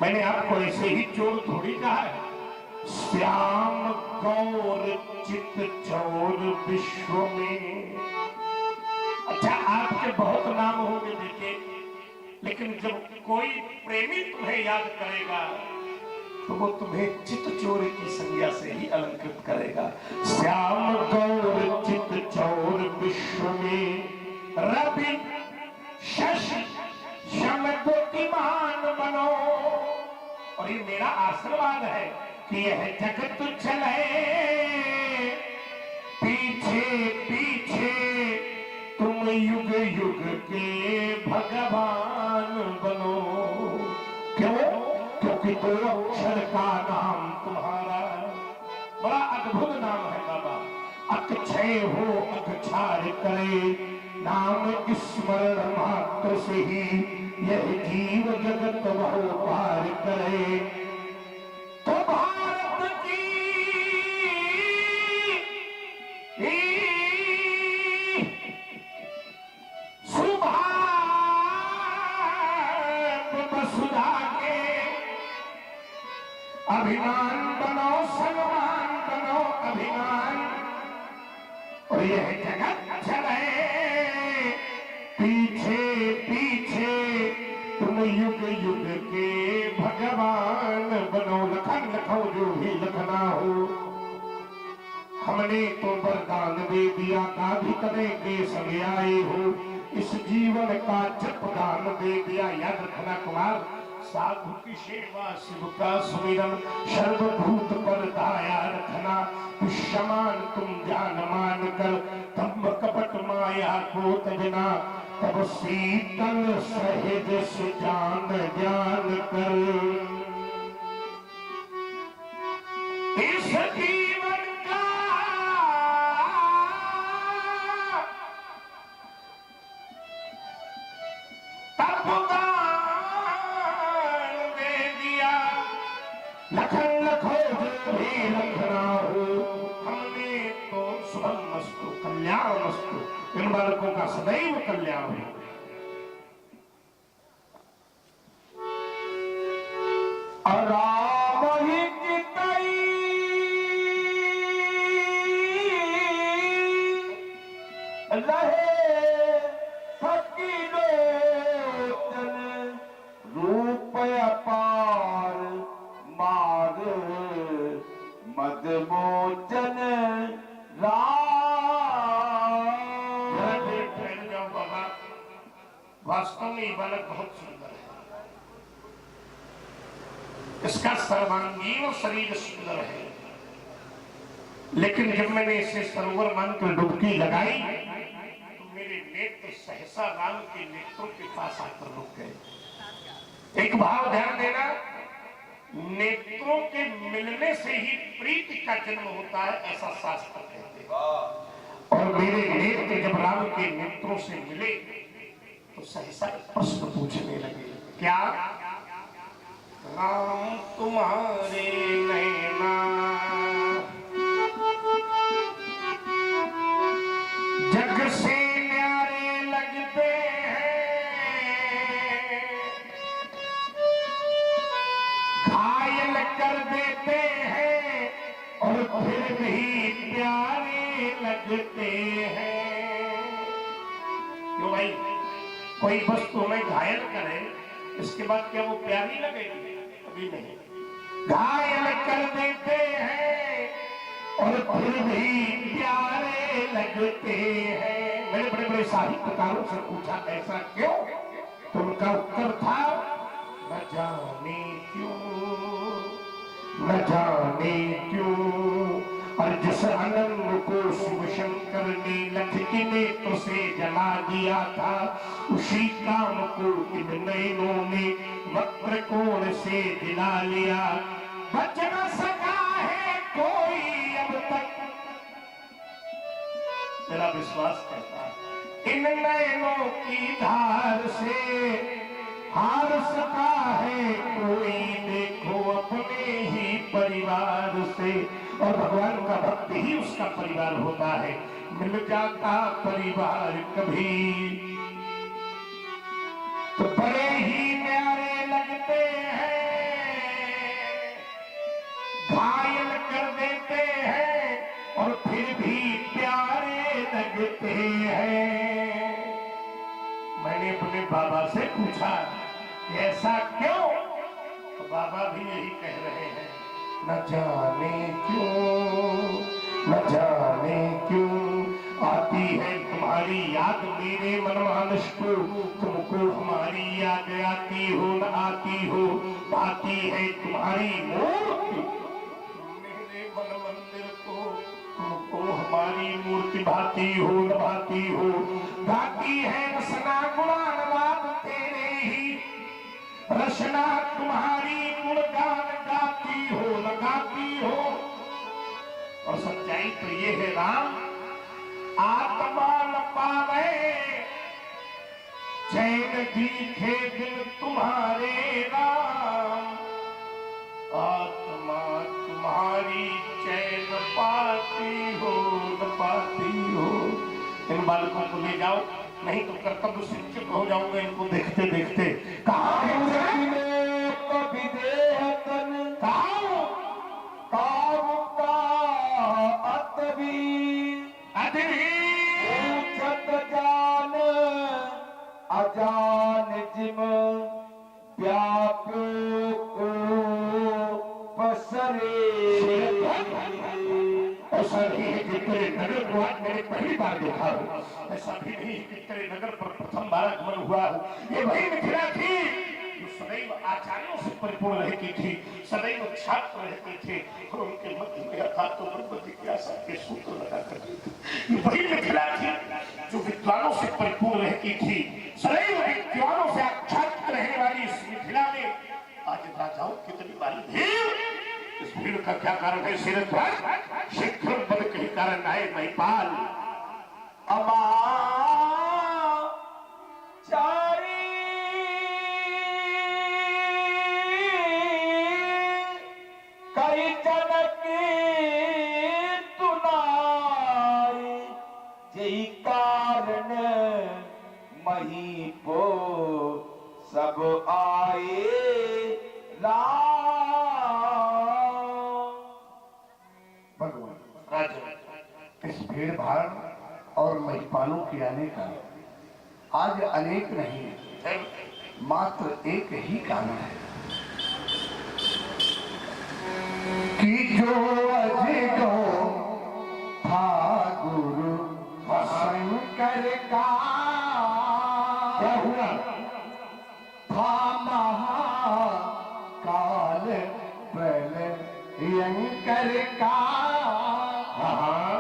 [SPEAKER 1] मैंने आपको ऐसे ही चोर थोड़ी कहा है। श्याम गौर चित चोर विश्व में। अच्छा आपके बहुत नाम होंगे बेटे, लेकिन जब कोई प्रेमी तुम्हें याद करेगा तो वो तुम्हें चित चोर की संज्ञा से ही अलंकृत करेगा। श्याम गौर चित चोर विश्व में, रवि शशि शम बुद्धिमान बनो। और ये मेरा आशीर्वाद है कि यह जगत चले पीछे पीछे, तुम युग युग के भगवान बनो। क्यों? क्योंकि दो अक्षर का नाम तुम्हारा बड़ा अद्भुत नाम है बाबा। अक्षय हो अक्षार करे, नाम स्मरण मात्र से ही यह जीव जगत बहु पार करे। तो भारत की सुभाष वसुधा के अभिमान बनो, सम्मान बनो अभिमान। और यह जगत चले पीछे पीछे, तुम युग युग के भगवान बनो। लखन लखो जो भी लखना हो, हमने तो वरदान दे दिया का भी करेंगे संग आए हो। इस जीवन का जपदान दे दिया, याद रखना कुमार। साधु की सेवा शिव का सुमिरन, सर्वभूत पर दया रखना। विश्वमान तुम जान मान कर, तब कपट माया को तजना। तब शीतल सहज सुजान ज्ञान कर। इस जीवन का तपदान दे दिया, लखन लखो जो भी लखना हो। हमने तो शुभमस्तु कल्याणमस्तु, इन बालकों का सदैव कल्याण हो।
[SPEAKER 3] राम ही जितई रहे फकीरोचन, रूप अपार मार मदमोचन
[SPEAKER 1] वास्तव में ये बालक बहुत सुंदर है, इसका सर्वांगीण शरीर सुंदर है। लेकिन जब मैंने इसे सरोवर मान कर डुबकी लगाई तो मेरे नेत्र सहसा बरसा राम के नेत्रों के पास आकर रुक गए। एक भाव ध्यान देना, नेत्रों के मिलने से ही प्रीति का जन्म होता है, ऐसा शास्त्र कहते हैं। और मेरे नेत्र जब राम के नेत्रों से मिले तो सहसा प्रश्न पूछने लगे, क्या राम तुम्हारे नैना जग से न्यारे लगते हैं, घायल कर देते हैं और फिर भी प्यारे लगते हैं। क्यों भाई, कोई वस्तु में घायल करे इसके बाद क्या वो प्यारी लगेगी? कभी नहीं। घायल कर देते हैं और फिर भी प्यारे लगते हैं। मैंने बड़े बड़े साहित्यकारों से पूछा ऐसा क्यों, तो उनका उत्तर था न जाने क्यों, न जाने क्यों। और जिस अनंग को शिव शंकर ने लखकी नेत्र से जला दिया था, उसी काम को इन नैनों ने वक्र कोण से दिला लिया। बच न सका है कोई अब तक, मेरा विश्वास कहता है, इन नैनों की धार से हार सका है कोई, देखो अपने ही परिवार से। और भगवान का भक्त ही उसका परिवार होता है। मिल जाता परिवार कभी तो बड़े ही प्यारे लगते हैं, घायल कर देते हैं और फिर भी प्यारे लगते हैं। मैंने अपने बाबा से पूछा ऐसा क्यों, तो बाबा भी यही कह रहे हैं, न जाने क्यों, न जाने क्यों आती है तुम्हारी याद मेरे मनमानस को, तुमको हमारी याद आती हो न आती हो, आती है तुम्हारी मूर्ति मेरे मन मंदिर को, तुमको हमारी मूर्ति भाती हो न भाती हो, गाती है रसना गुणानुवाद तेरे ही, रचना तुम्हारी गुणगान गाती हो न गाती हो। और सच्चाई तो ये है राम, आत्मा न पावे चैन दिखे बिन तुम्हारे राम, आत्मा तुम्हारी चैन पाती हो न पाती हो। इन बालकों को ले जाओ, नहीं तो कर्तव्य से चुप हो जाऊंगा इनको देखते देखते।
[SPEAKER 3] अजान जिम व्याप्यो को पसरे।
[SPEAKER 1] ऐसा नहीं है कि तेरे नगर को आज मैंने पहली बार देखा हो, ऐसा भी नहीं है कि तेरे नगर पर प्रथम बार आगमन हुआ हो। ये वही मिथिला थी जो सदैव आचार्यों से परिपूर्ण रहती थी, सदैव छात्र रहते थे और उनके मध्य में अर्थात जिज्ञासा के सूत्र लगा करते थे। ये वही मिथिला थी जो विद्वानों से परिपूर्ण रहती थी, सदैव विद्वानों से आच्छादित रहने वाली इस मिथिला में आज राजाओं कितनी बारी भीड़। इस भीड़ का क्या कारण है? शीघ्र बद कहीं कारण आए महिपाल।
[SPEAKER 3] अमा चारी कई जनक तुनाई, जय कारण मही को सब आए
[SPEAKER 2] इस भीड़ भाड़ और महिपालों के आने का आज अनेक नहीं है, मात्र एक ही कारण है कि जो अजगो था गुरु शंकर का,
[SPEAKER 1] क्या हुआ?
[SPEAKER 2] था महाकाल प्रलयंकर का,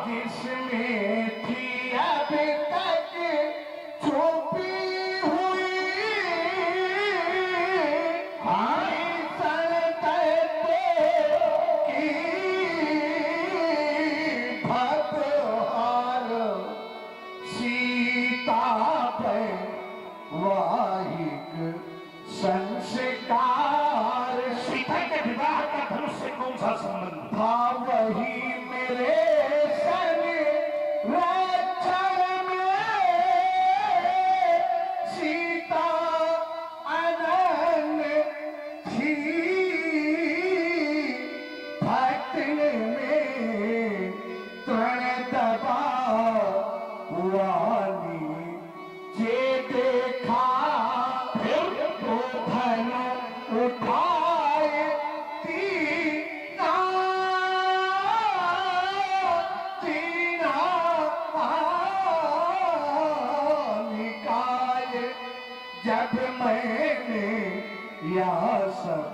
[SPEAKER 2] जिसमें थी अब तक छुपी उठाए तीना तीना निकाय जब मैंने यह सब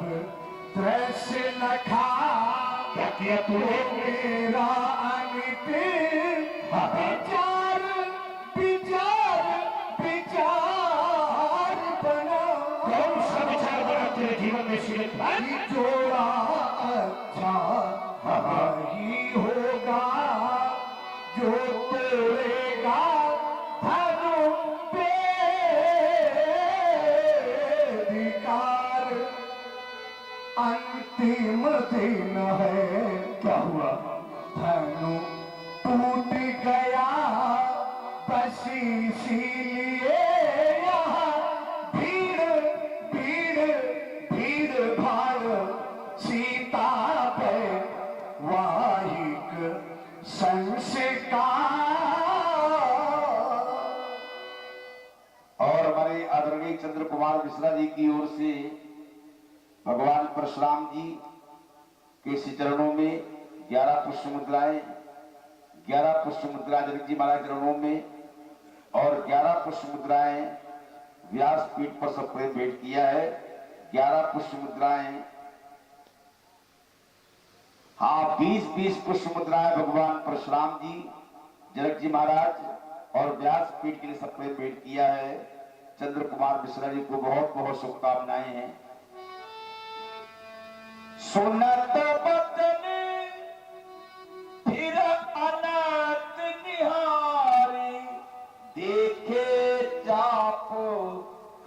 [SPEAKER 2] दृश्य न खा
[SPEAKER 1] किया तूने
[SPEAKER 2] मेरा अमित विचार विचार विचार बना
[SPEAKER 1] कौन सा विचार बना तेरे जीवन में शीलत
[SPEAKER 2] जोड़ा अच्छा ही होगा जो तोड़ेगा धर्म पे अधिकार अंतिम दिन है
[SPEAKER 1] क्या हुआ
[SPEAKER 2] धनु टूट गया बस इसीलिए यहाँ भीड़ भीड़ भीड़ भाड़ सीता पे वाहिक संस्कार।
[SPEAKER 4] और हमारे आदरणीय चंद्र कुमार मिश्रा जी की ओर से भगवान परशुराम जी के श्री चरणों में 11 पुष्प मुद्राएं, 11 पुष्प मुद्रा जनक जी महाराज चरणों में और 11 पुष्प मुद्राएं व्यास पीठ पर सबको भेंट किया है। 11 पुष्प मुद्राएं, हाँ 20-20 पुष्प मुद्राएं भगवान परशुराम जी, जनक जी महाराज और व्यास पीठ के लिए सबको भेंट किया है। चंद्र कुमार मिश्रा जी को बहुत बहुत शुभकामनाएं हैं। सुनत बचन फिर अनंत निहारी, देखे चाप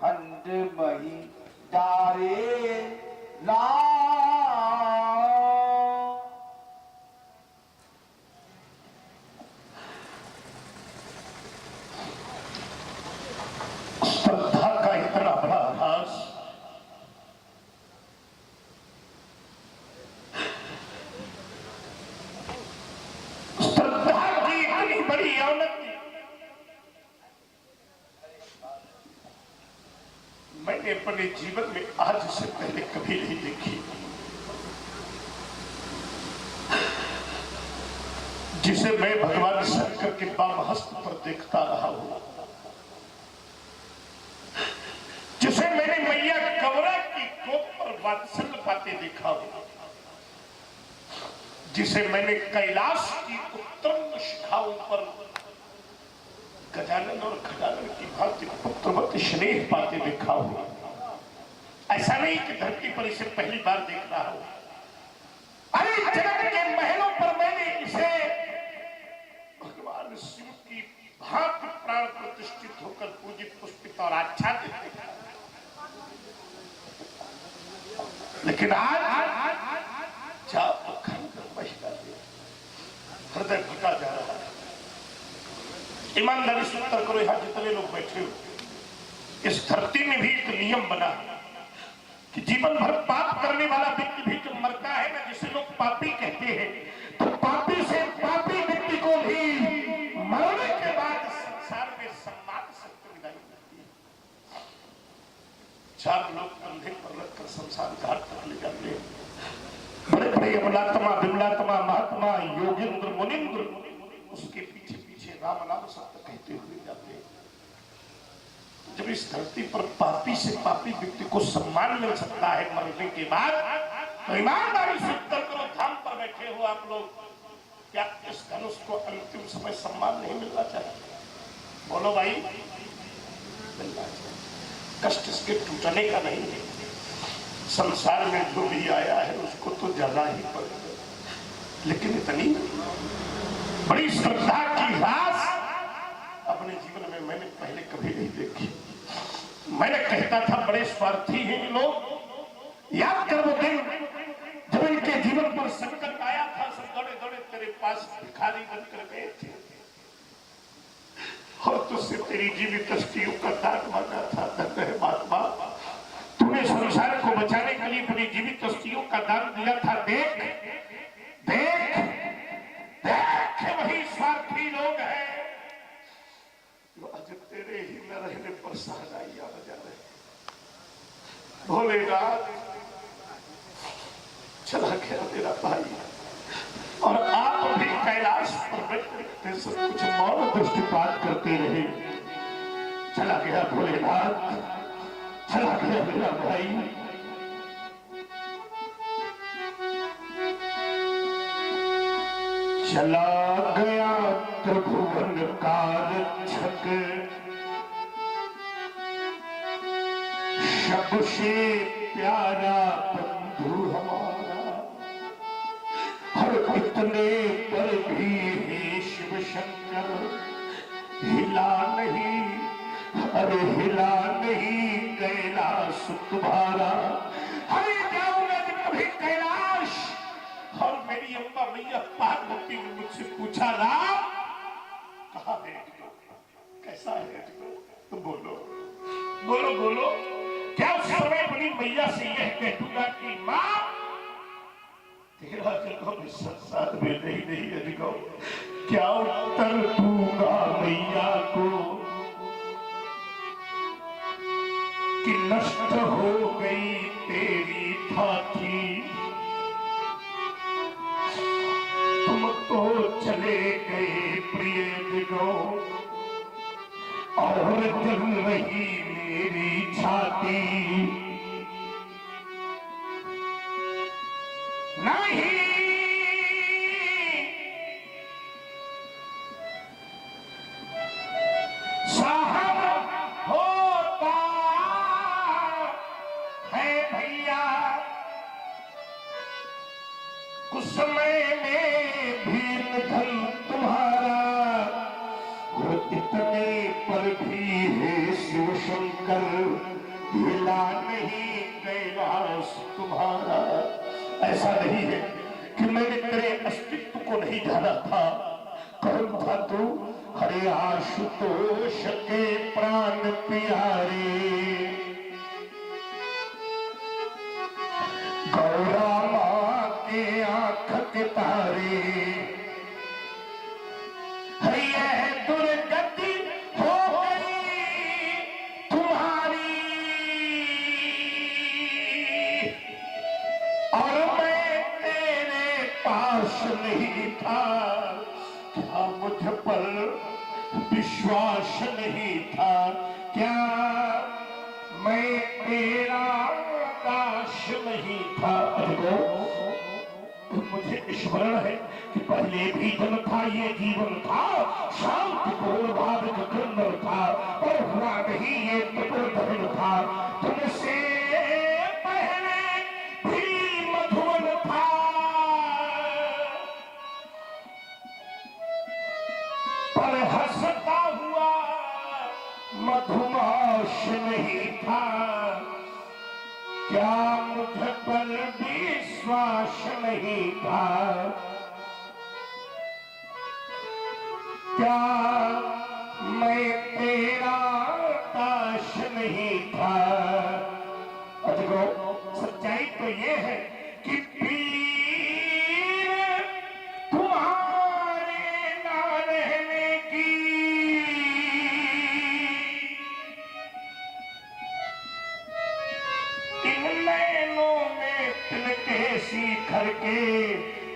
[SPEAKER 4] खंड मही डारे ला।
[SPEAKER 1] श्रद्धा का इतना बड़ा आभास बड़ी औलत मैंने अपने जीवन में आज से पहले कभी नहीं देखी, जिसे मैं भगवान शंकर के वाम हस्त पर देखता रहा हूं, जिसे मैंने मैया गौरा की कोख पर वात्सल्य पाते देखा हूं, जिसे मैंने कैलाश की उत्तम शिखाओं पर गजानन और खजानन की भांति पुत्रवत स्नेह पाते देखा हूं। ऐसा नहीं कि धरती पर इसे पहली बार देख रहा हूं। अरे जगत के महलों पर मैंने इसे भगवान शिव की भांति प्राण प्रतिष्ठित होकर पूजित पुष्पित और आच्छादित देखा, लेकिन आज हृदय भटका जा रहा है। ईमानदारी से उत्तर करो, यहां जितने लोग बैठे हो, इस धरती में भी एक नियम बना है कि जीवन भर पाप करने वाला व्यक्ति भी जब मरता है ना, जिसे लोग पापी कहते हैं, तो पापी से पापी व्यक्ति को भी मरने के बाद संसार में सम्मान से विदाई मिलती है। 4 लोग कंधे पर रखकर संसार घाट तक ले जाते हैं। बड़े बड़े अमलात्मा विमलात्मा महात्मा योगेंद्र मुनिंद्र उसके पीछे पीछे राम नाम सत्य कहते हुए जाते हैं। जब इस धरती पर पापी से पापी व्यक्ति को सम्मान मिल सकता है मरने के बाद, तो ईमानदारी से उत्तर करो, धाम पर बैठे हो आप लोग, क्या इस धनुष को अंतिम समय सम्मान नहीं मिलना चाहिए? बोलो भाई, मिलना चाहिए। कष्ट इसके टूटने का नहीं है। संसार में जो भी आया है उसको तो जाना ही पड़ेगा, लेकिन इतनी बड़ी श्रद्धा की रास अपने जीवन में मैंने पहले कभी नहीं देखी। मैंने कहता था बड़े स्वार्थी हैं ये लोग। याद कर वो दिन जब इनके जीवन पर संकट आया था, सब दौड़े दौड़े तेरे पास भिखारी बनकर गए थे और तुझसे तेरी जीवित अष्टियों का दान मांगा था। धन्य है महात्मा, तूने संसार को बचाने के लिए अपनी जीवित अष्टियों का दान दिया था। देख देख देख, वही स्वार्थी लोग हैं जो आज तेरे ही न रहने पर सहनाइयां बजा रहे। भोलेनाथ चला गया मेरा भाई, और आप भी कैलाश पर्वत से कुछ मौन दृष्टिपात करते रहे। चला गया भोलेनाथ, चला गया मेरा भाई। चला गया त्रिभुवन का रक्षक, सबसे प्यारा बंधु हमारा। हर इतने पर भी हे शिव शंकर हिला नहीं, अरे हिला नहीं कैलाश तुम्हारा। अरे जाऊंगा जब कभी कैलाश, और मेरी अम्मा मैया पार्वती ने मुझसे पूछा राम कहाँ है, कैसा है, तो बोलो बोलो बोलो। क्या उस समय बड़ी मैया से यह कह दूंगा कि माँ तेरा जगह इस संसार में नहीं है, दिखाओ क्या उत्तर दूंगा मैया को कि नष्ट हो गई तेरी थाती, तुम तो चले गए प्रिय दिगो, और जल रही मेरी छाती। नहीं साहब होता है भैया, कुछ समय में भी निधन तुम्हारा, और इतने पर भी है शिव शंकर हिला नहीं कैलाश तुम्हारा। ऐसा नहीं है कि मैंने तेरे अस्तित्व को नहीं जाना था। कौन था तू? हरे आशुतोष के प्राण प्यारे, गौरा माँ के आंख के तारे। है दुर्गति हो गई तुम्हारी, और मैं तेरे पास नहीं था। क्या मुझ पर विश्वास नहीं था? क्या मैं तेरा दास नहीं था? मुझे स्मरण है कि पहले भी जन्म था, ये जीवन था, शांतिपूर्ण भाविक कृष्ण था, पर हुआ नहीं ये त्रिपुर था। तुमसे पहले भी मधुवन था, पर हंसता हुआ मधुमाश नहीं था। क्या मुझ पर विश्वास नहीं था? क्या मैं तेरा दास नहीं था? देखो सच्चाई तो ये है कि पीर तुम्हारे ना रहने की शिखर के,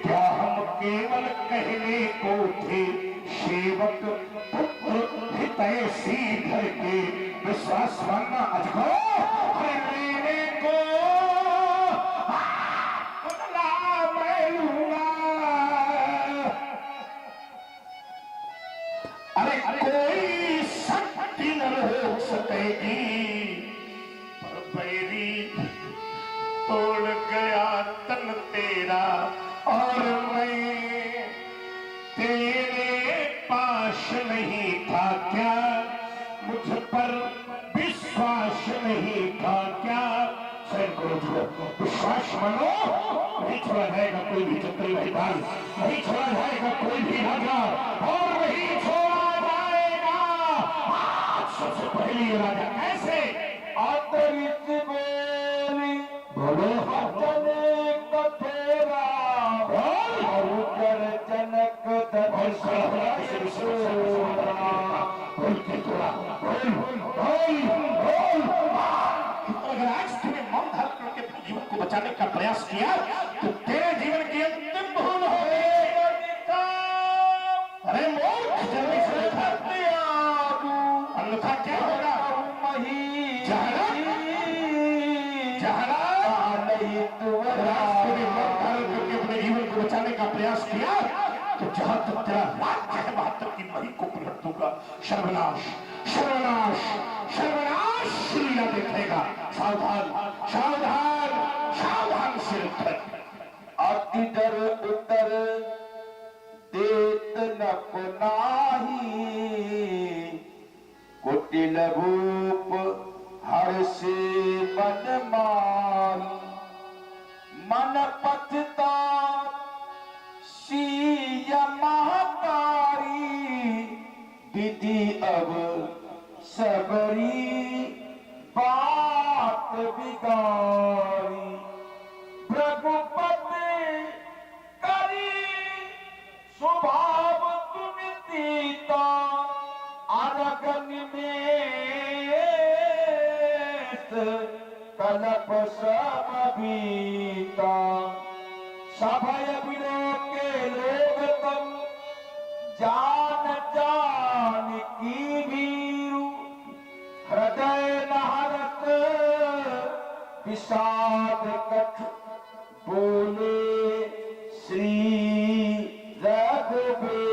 [SPEAKER 1] क्या हम केवल कहने को थे सेवक पुत्र हितैषी घर के। विश्वास मानना अजगो लेने को बदला मैं लूंगा। अरे कोई शक्ति न हो सकेगी, पर बैरी तोड़ गया तन तेरा, और मैं तेरे पास नहीं था। क्या मुझ पर विश्वास नहीं था? क्या विश्वास मानो, नहीं छोड़ा जाएगा कोई भी चक्री मैदान, नहीं छोड़ा जाएगा कोई भी राजा, और नहीं छोड़ा जाएगा आज सबसे पहली राजा। कैसे? आतरित बोली बोलो तेरा जनक अगर आज तुम्हें मौन धारण करके अपने जीवन को बचाने का प्रयास किया तो तेरे जीवन की अंतिम भूल हो गई। अरे मूर्ख, जल्दी से अन्यथा क्या होगा? अपने जीवन को बचाने का प्रयास किया तो जहां तक तेरा राज्य है वहां तक की मही को पलट दूंगा। सर्वनाश सर्वनाश सर्वनाश लीला देखेगा। सावधान सावधान सावधान सिर पर
[SPEAKER 4] अतिदर उतर देत न पुनाही कुटिल भूप हर से मन माही मन पथता सीय महतारी विधि अब सबरी बात बिगारी रघुपति करी स्वभाव तुमितीता अरगन में कलप सब बीता सभय विलोक के लोग तुम जान जान की भीरु हृदय नहरत विषाद कठ बोले श्री रघुवीर।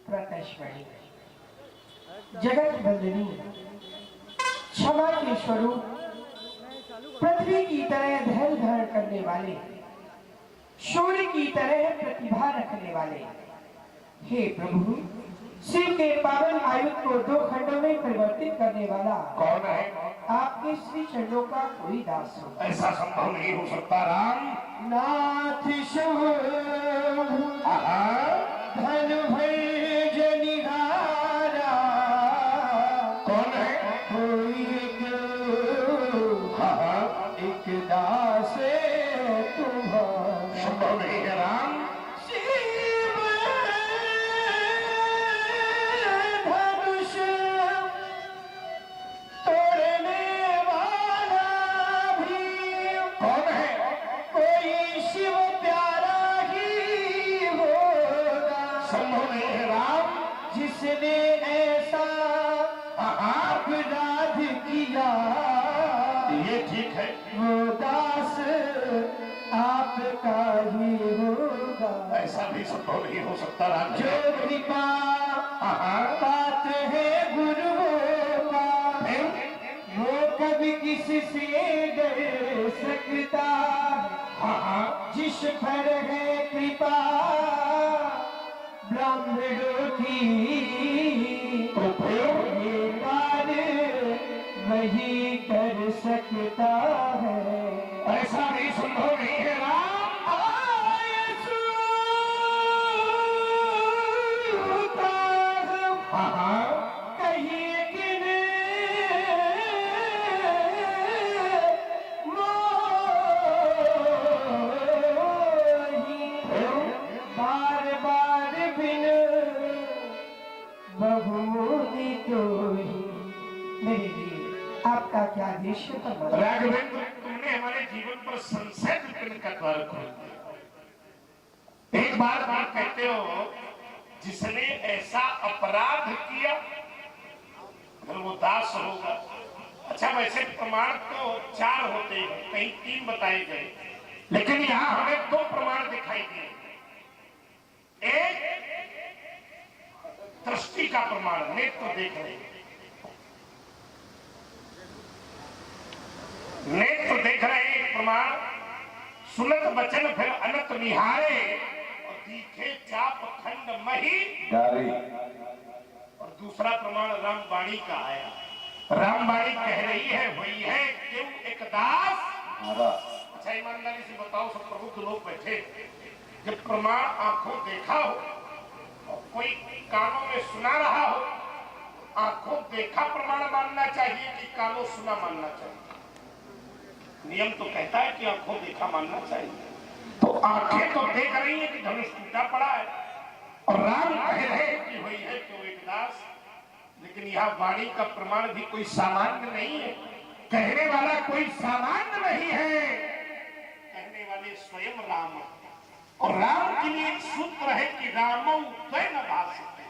[SPEAKER 5] प्रकाशवाणी जगत बंदनी क्षमा के स्वरूप पृथ्वी की तरह धैर्य धारण करने वाले, सूर्य की तरह प्रतिभा रखने वाले, हे प्रभु शिव के पावन आयुध को 2 खंडों में परिवर्तित करने वाला
[SPEAKER 1] कौन है?
[SPEAKER 5] आपके श्री चरणों का कोई दास हो।
[SPEAKER 1] ऐसा संभव नहीं हो सकता राम।
[SPEAKER 5] नाथ शुभ धन भय जनिहारा
[SPEAKER 1] कौन है?
[SPEAKER 5] कोई एक दास तुम्हारा।
[SPEAKER 1] संभव नहीं है राम।
[SPEAKER 5] शिव धनुष तोड़ने वाला भी
[SPEAKER 1] कौन है?
[SPEAKER 5] कोई शिव प्यारा ही होगा।
[SPEAKER 1] संभव नहीं है राम।
[SPEAKER 5] जिसने ऐसा अपराध किया
[SPEAKER 1] ये ठीक है।
[SPEAKER 5] वो दास आपका ही होगा।
[SPEAKER 1] ऐसा भी संभव नहीं हो सकता राम।
[SPEAKER 5] जो कृपा पात्र है गुरुओं का वो कभी किससे डर सकता। जिस पर है कृपा ब्राह्मणों की ये पार वही कर सकता है।
[SPEAKER 1] ऐसा भी संभव नहीं है राम।
[SPEAKER 5] कहिए कि बार बार बिन बहुमोदी तो ही। मेरे लिए आपका क्या आदेश है?
[SPEAKER 1] राघवेंद्र, तुमने हमारे जीवन पर संशय विपिन का द्वार खोल दिया। एक बार आप कहते हो जिसने ऐसा अपराध किया फिर वो दास होगा। अच्छा, वैसे प्रमाण तो 4 होते हैं, कहीं 3 बताए गए, लेकिन यहाँ हमें 2 प्रमाण दिखाई दिए। एक दृष्टि का प्रमाण, नेत्र देख रहे, नेत्र देख रहे एक प्रमाण, सुनत बचन फिर अनत निहारे और दिखे चाप खंड मही
[SPEAKER 4] डारी।
[SPEAKER 1] और दूसरा प्रमाण रामवाणी का आया। रामवाणी कह रही है वही है क्यों एक दास। अच्छा, ईमानदारी से बताओ, सब प्रबुद्ध लोग बैठे, जब प्रमाण आंखों देखा हो और कोई कानों में सुना रहा हो, आंखों देखा प्रमाण मानना चाहिए कि कानों सुना मानना चाहिए? नियम तो कहता है कि आंखों देखा मानना चाहिए। तो आंखें तो देख रही है कि धनुष टूटा पड़ा है और राम कह रहे हैं कि वही है क्यों एक दास। लेकिन यहाँ वाणी का प्रमाण भी कोई सामान्य नहीं है, कहने वाला कोई सामान्य नहीं है, कहने वाले स्वयं राम है। और राम के लिए एक सूत्र है कि रामो स्वयं भाषते।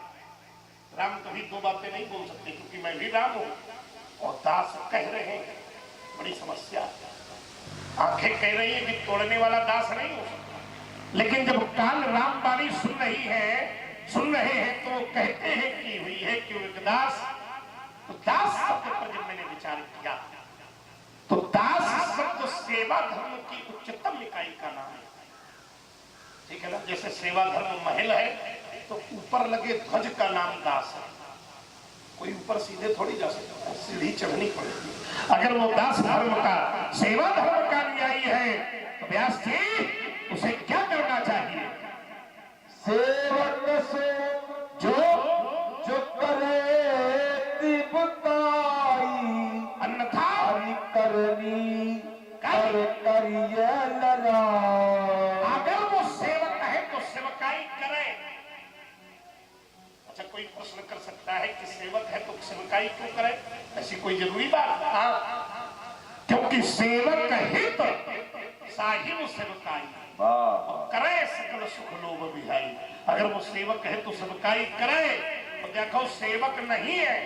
[SPEAKER 1] राम कभी दो बातें नहीं बोल सकते, क्योंकि मैं भी राम हूं और दास कह रहे हैं, बड़ी समस्या। आंखें कह रही है कि तोड़ने वाला दास नहीं हो सकता, लेकिन जब काल राम वाणी सुन रहे हैं तो कहते हैं कि हुई है कि एक दास। तो दास शब्द पर जब मैंने विचार किया तो दास शब्द सेवा धर्म की उच्चतम इकाई का नाम है, ठीक है ना। जैसे सेवा धर्म महल है तो ऊपर लगे ध्वज का नाम दास है। कोई ऊपर सीधे थोड़ी जा सकता, सीढ़ी चढ़नी पड़ेगी। अगर वो दास धर्म का, सेवा धर्म का न्यायी है तो व्यास जी उसे क्या करना चाहिए?
[SPEAKER 4] सेवक से जो जो करे तिबताई,
[SPEAKER 1] अन्यथा
[SPEAKER 4] हरि करनी कर करिए लड़ाई।
[SPEAKER 1] अगर वो सेवक है तो सेवकाई करे। अच्छा, कोई प्रश्न कर सकता है कि सेवक है तो सेवकाई क्यों करे? ऐसी कोई जरूरी बात? हाँ, क्योंकि सेवक हित साहिब सेवकाई करे सकल सुख लोभ विहाई। अगर वो सेवक है तो सेवकाई करे। तो देखो सेवक नहीं है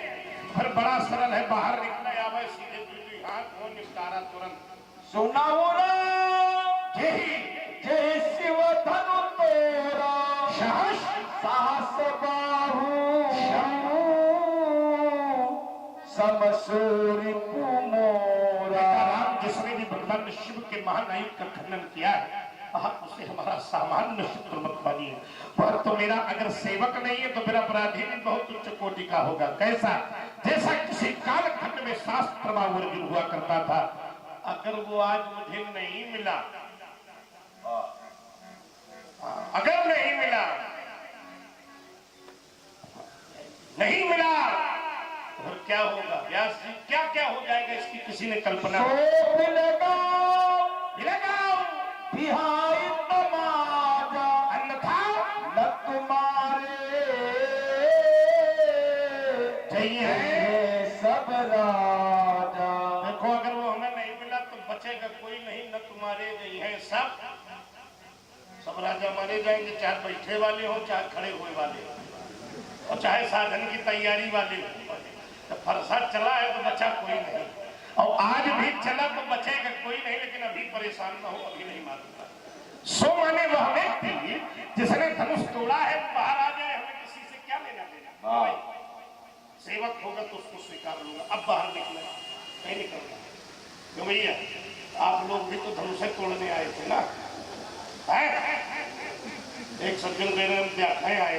[SPEAKER 1] फिर बड़ा सरल है, बाहर निकले आवे सीधे हाथ हो निपटारा तुरंत।
[SPEAKER 4] सुना बोला
[SPEAKER 1] यही
[SPEAKER 4] जय शिव धनु तोरा
[SPEAKER 1] साहस
[SPEAKER 4] साहस बाहु समसूरी कुमोरा।
[SPEAKER 1] राम जिसने भी भगवान शिव के महानायक का खंडन किया है, आप उसे हमारा सामान्य शत्रु मत मानिए। पर तो मेरा अगर सेवक नहीं है तो मेरा अपराधी भी बहुत उच्च कोटि का होगा। कैसा? जैसा किसी कालखंड में शास्त्र प्रभाव अर्जुन हुआ करता था। अगर वो आज मुझे नहीं मिला, अगर नहीं मिला तो फिर क्या होगा? व्यास जी क्या क्या हो जाएगा इसकी किसी ने कल्पना?
[SPEAKER 4] मिलेगा बिहाई तमाजा
[SPEAKER 1] अन्यथा
[SPEAKER 4] न तुम्हारे
[SPEAKER 1] चाहिए
[SPEAKER 4] सब राजा।
[SPEAKER 1] देखो, अगर वो हमें नहीं मिला तो बचेगा कोई नहीं, न तुम्हारे नहीं है सब राजा मारे जाएंगे, चाहे बैठे वाले हो चाहे खड़े हुए वाले हो और चाहे साधन की तैयारी वाले हो। तो फरसा चला है तो बचा कोई नहीं, और आज भी चला तो बचेगा कोई नहीं। लेकिन अभी परेशान ना हो, अभी नहीं मारूंगा। सो माने वह व्यक्ति जिसने धनुष तोड़ा है बाहर आ जाए, हमें किसी से क्या लेना देना? सेवक होगा तो उसको स्वीकार लूंगा। अब बाहर निकले नहीं निकलना क्यों भैया? आप लोग भी तो धनुष तोड़ने आए थे ना। एक सज्जन मेरे व्याख्या आए,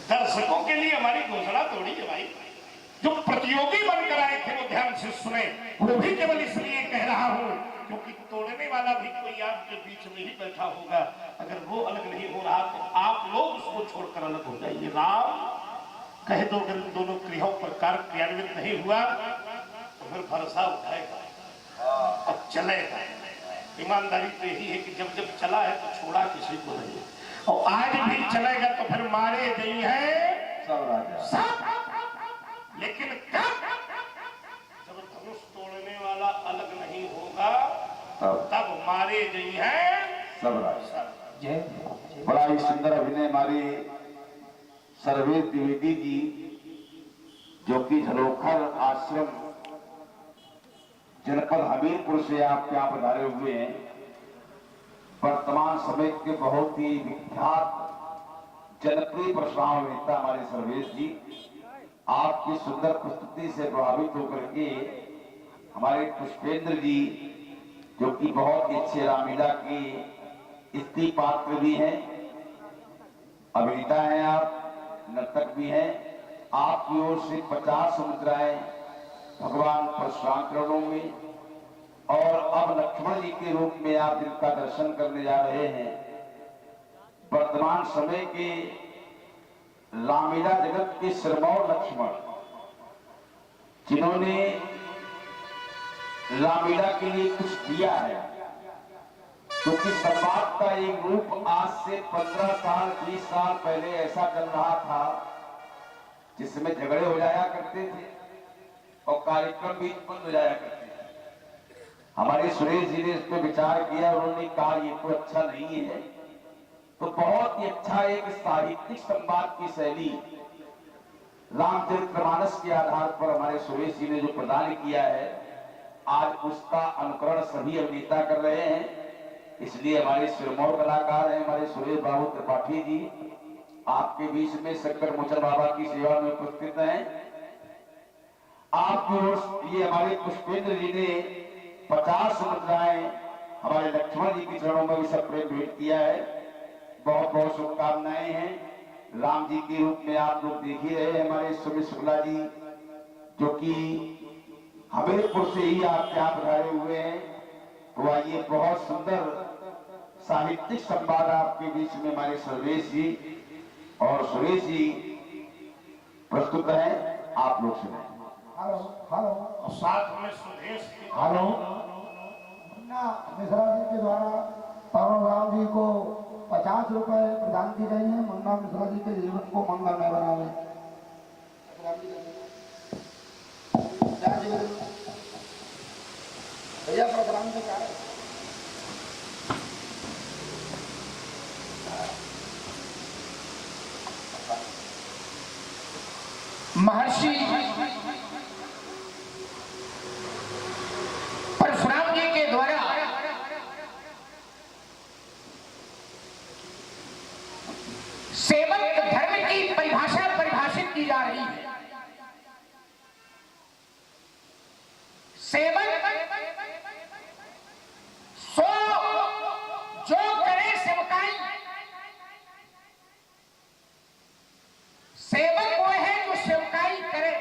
[SPEAKER 1] दर्शकों के लिए हमारी घोषणा तोड़ी है भाई। जो प्रतियोगी बनकर आए थे वो ध्यान से सुने। वो भी केवल इसलिए कह रहा हूं क्योंकि तोड़ने वाला भी कोई आपके बीच में ही बैठा होगा। अगर वो अलग नहीं हो रहा तो आप लोग उसको छोड़कर अलग हो जाइए। राम कह दो, अगर इन दोनों क्रियाओं पर कार्य क्रियान्वित नहीं हुआ तो फिर भरोसा उठाएगा और चलेगा। ईमानदारी तो यही है कि जब जब चला है तो छोड़ा किसी को नहीं, और आज भी चलेगा तो फिर मारे नहीं है
[SPEAKER 4] सब राजा
[SPEAKER 1] सब। लेकिन कब? जब धनुष तोड़ने वाला अलग नहीं होगा तब मारे नहीं है
[SPEAKER 4] सब राजा। बड़ा ही सुंदर अभिनय हमारे सर्वेश द्विवेदी जी, जो कि झलोखर आश्रम जनपद हमीरपुर से आप यहाँ पधारे हुए हैं। वर्तमान समय के बहुत ही विख्यात जनप्रिय परशुराम नेता हमारे सर्वेश जी, आपकी सुंदर प्रस्तुति से प्रभावित होकर के हमारे पुष्पेंद्र जी, जो कि बहुत ही अच्छे रामलीला की स्त्री पात्र भी हैं, अभिनेता हैं, आप नर्तक भी हैं। आपकी ओर से 50 मुद्राएं भगवान परशुराम चरणों में और अब लक्ष्मण जी के रूप में आप जिनका दर्शन करने जा रहे हैं। वर्तमान समय के रामलीला जगत के सिरमौर लक्ष्मण, जिन्होंने रामलीला के लिए कुछ किया है, क्योंकि संवाद का एक रूप आज से 15 साल 20 साल पहले ऐसा चल रहा था जिसमें झगड़े हो जाया करते थे और कार्यक्रम भी बंद हो जाया करते थे। हमारे सुरेश जी ने इस पर विचार किया, उन्होंने कहा ये तो अच्छा नहीं है, तो बहुत ही अच्छा एक साहित्यिक संवाद की शैली रामचरितमानस के आधार पर हमारे सुरेश जी ने जो प्रदान किया है, आज उसका अनुकरण सभी अभिनेता कर रहे हैं। इसलिए हमारे सिरमौर कलाकार हैं हमारे सुरेश बाबू त्रिपाठी जी, आपके बीच में शंकर मोचन बाबा की सेवा में उपस्थित हैं। आपकी ओर ये हमारे पुष्पेंद्र जी ने 50 मुद्राएं हमारे लक्ष्मण जी के चरणों में भी सब प्रेम भेंट किया है। बहुत बहुत शुभकामनाएं हैं। राम जी के रूप में आप लोग देख ही रहे हैं हमारे सुमित शुक्ला जी, जो कि हमीरपुर से ही आपके आप पधारे हुए हैं। तो आइए बहुत सुंदर साहित्यिक संवाद आपके बीच में हमारे सुरेश जी और सुरेश जी प्रस्तुत हैं, आप लोग सुने।
[SPEAKER 3] हेलो हेलो
[SPEAKER 1] और साथ में सुरेश की
[SPEAKER 3] हेलो। मुन्ना मिश्रा जी के द्वारा परशुराम जी को 50 रुपए प्रदान की गई है। मुन्ना मिश्रा जी के जीवन को मंगलमय बनावे। भैया परशुराम जी का
[SPEAKER 5] महर्षि परशुराम जी के द्वारा सेवक धर्म की परिभाषा परिभाषित की जा रही है। सेवक सो जो करे सेवकाई, सेवक वो है जो सेवकाई करे।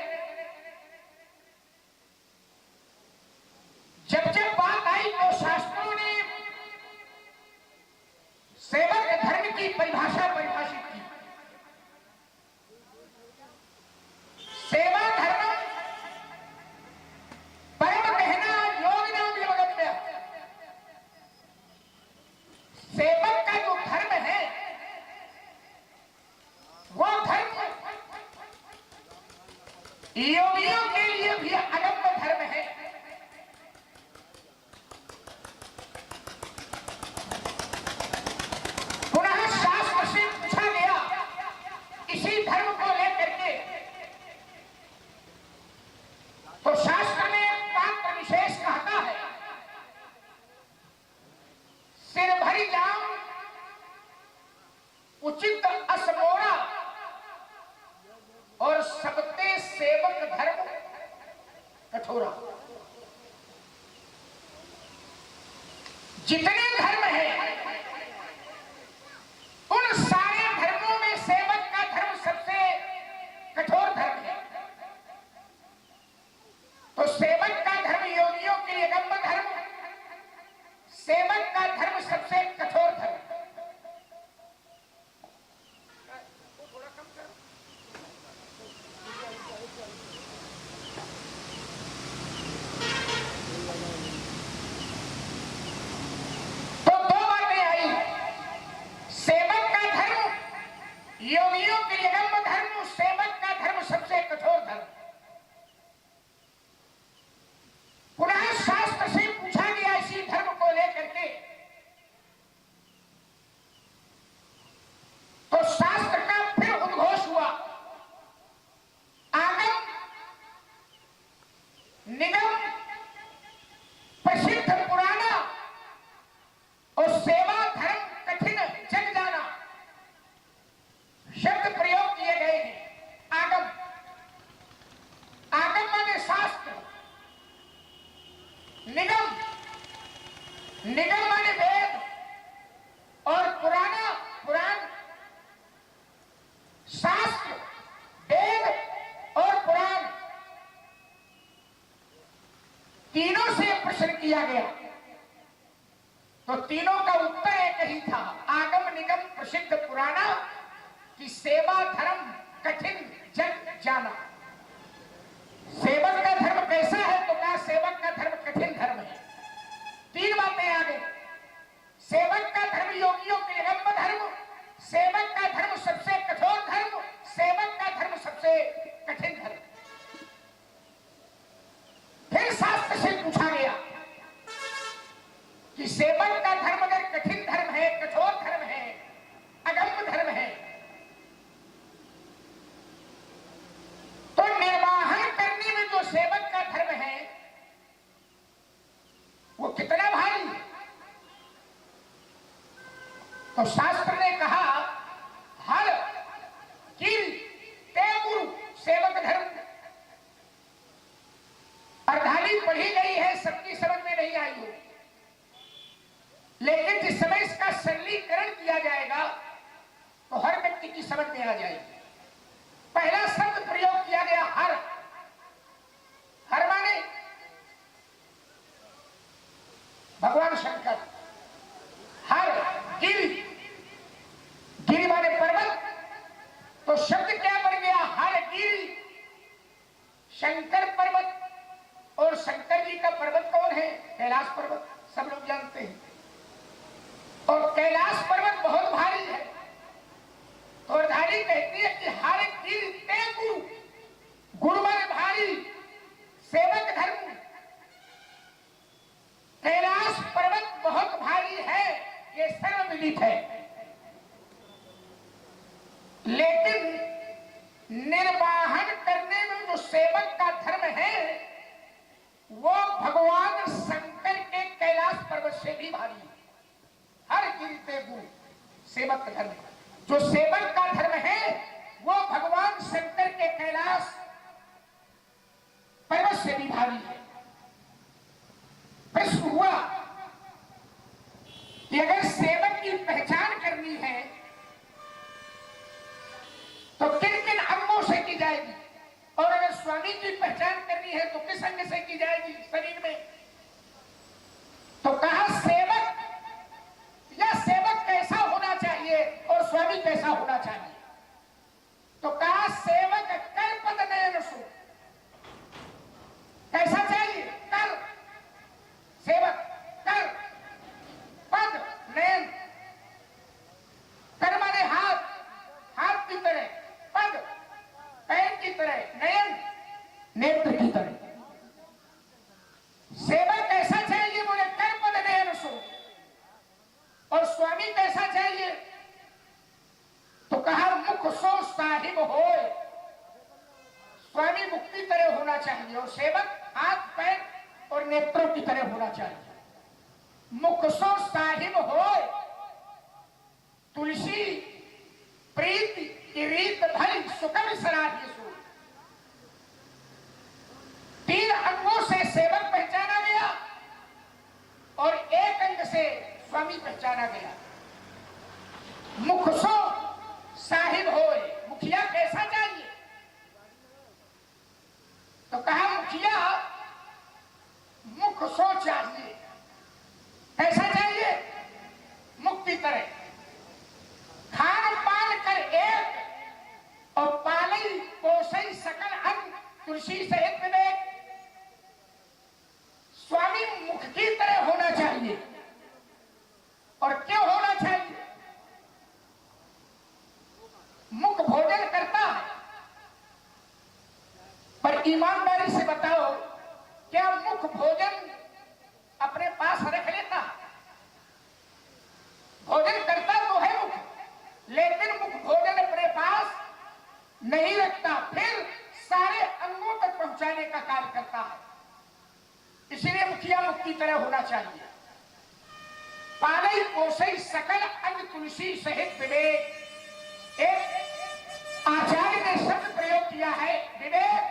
[SPEAKER 5] जब जब बात आई तो शास्त्रों ने सेवक धर्म की परिभाषा परिभाषित की। सेवा धर्म परम कहना योग नाम यमगम्य। सेवक का जो धर्म है वो धर्म योगियों के लिए भी अगम्य धर्म है। पुनः शास्त्र से पूछा गया इसी धर्म को लेकर के, तो शास्त्र में पात्र विशेष कहता है, सिर भरी जाऊं उचित असमोरा और सबते सेवक धर्म कठोरा। जितने धर्म हैं उन सारे धर्मों में सेवक का धर्म सबसे कठोर धर्म है। तो सेवक का धर्म योगियों के लिए अगम्य धर्म, सेवक का धर्म सबसे कठोर धर्म। तो दो बातें आई, सेवक का धर्म योगियों के लिए अगम्य धर्म, सेवक का धर्म सबसे कठोर धर्म। पुनः शास्त्र से पूछा गया इसी धर्म को लेकर के, तो शास्त्र का फिर उद्घोष हुआ। आगम निगम प्रसिद्ध पुराना और सेवा धर्म कठिन जग जाना शब्द प्रयोग किए गए हैं। आगम, आगम माने शास्त्र, निगम, निगम माने वेद, और पुराना पुराण। शास्त्र, वेद और पुराण तीनों से प्रश्न किया गया, तो तीनों का उत्तर एक ही था, आगम निगम प्रसिद्ध पुराना की सेवा धर्म कठिन जग जाना। सेवक का धर्म कैसा है, तो कहा सेवक का धर्म कठिन धर्म है। तीन बातें आ गई, सेवक का धर्म योगियों के लिए अगम्य धर्म, सेवक का धर्म सबसे कठोर धर्म, सेवक का धर्म सबसे तो शास्त्र ने कहा हर किल ते गुरु सेवक धर्म। अर्धाली पढ़ी गई है, सबकी समझ में नहीं आई हो, लेकिन जिस समय इसका सरलीकरण किया जाएगा तो हर व्यक्ति की समझ में आ जाएगी। पहला शब्द प्रयोग किया गया हर। हर माने भगवान शंकर। हर गिरि, गिरि माने पर्वत। तो शब्द क्या बन गया? हर गिरि, शंकर पर्वत। और शंकर जी का पर्वत कौन है? कैलाश पर्वत, सब लोग जानते हैं। और कैलाश पर्वत बहुत भारी है। तो अर्धाली कहती है कि हर गिरि ते गुरु, गुरु माने भारी, सेवक धर्म। कैलाश पर्वत बहुत भारी है, ये सर्वविदित है, लेकिन निर्वाहन करने में जो सेवक का धर्म है वो भगवान शंकर के कैलाश पर्वत से भी भारी है। हर गिरि ते गुरु सेवक धर्म, जो सेवक का धर्म है वो भगवान शंकर के कैलाश पर्वत से भी भारी है। प्रश्न हुआ कि अगर सेवक की पहचान करनी है तो किन किन अंगों से की जाएगी, और अगर स्वामी की पहचान करनी है तो किस अंग से की जाएगी शरीर में? तो कहा सेवक या सेवक कैसा होना चाहिए और स्वामी कैसा होना चाहिए? तो कहा सेवक कर पद नयन सु। कैसा चाहिए? कर, सेवक कर, पद नयन। कर माने हाथ, हाथ की तरह, पद पैर की तरह, नयन नेत्र की तरह। सेवक कैसा चाहिए? बोले कर पद नयन सो। और स्वामी कैसा चाहिए? तो कहा मुख सो साहिब होए। स्वामी मुख की तरह होना चाहिए और सेवक हाथ पैर और नेत्रों की तरह होना चाहिए। मुख सो साहिब होए, तुलसी प्रीति की रीत भरी सुकम सराही सु। तीन अंगों से सेवक पहचाना गया और एक अंग से स्वामी पहचाना गया। मुख सो साहिब होए, मुखिया कैसा चाहिए? तो कहा मुखिया मुख सो चाहिए। कैसा चाहिए? मुख की तरह, खान पान कर एक और पालई पोषई सकल अंग तुलसी सहित विवेक। स्वामी मुख की तरह होना चाहिए। और क्यों होना चाहिए? मुख भोजन करता है, पर ईमानदारी से बताओ क्या मुख भोजन अपने पास रख लेता? भोजन करता तो है मुख, लेकिन मुख भोजन अपने पास नहीं रखता, फिर सारे अंगों तक पहुंचाने का कार्य करता है। इसलिए मुखिया मुख की तरह होना चाहिए। पालई पोषई सकल अंग तुलसी सहित विवेक। एक आचार्य ने शब्द प्रयोग किया है विवेक।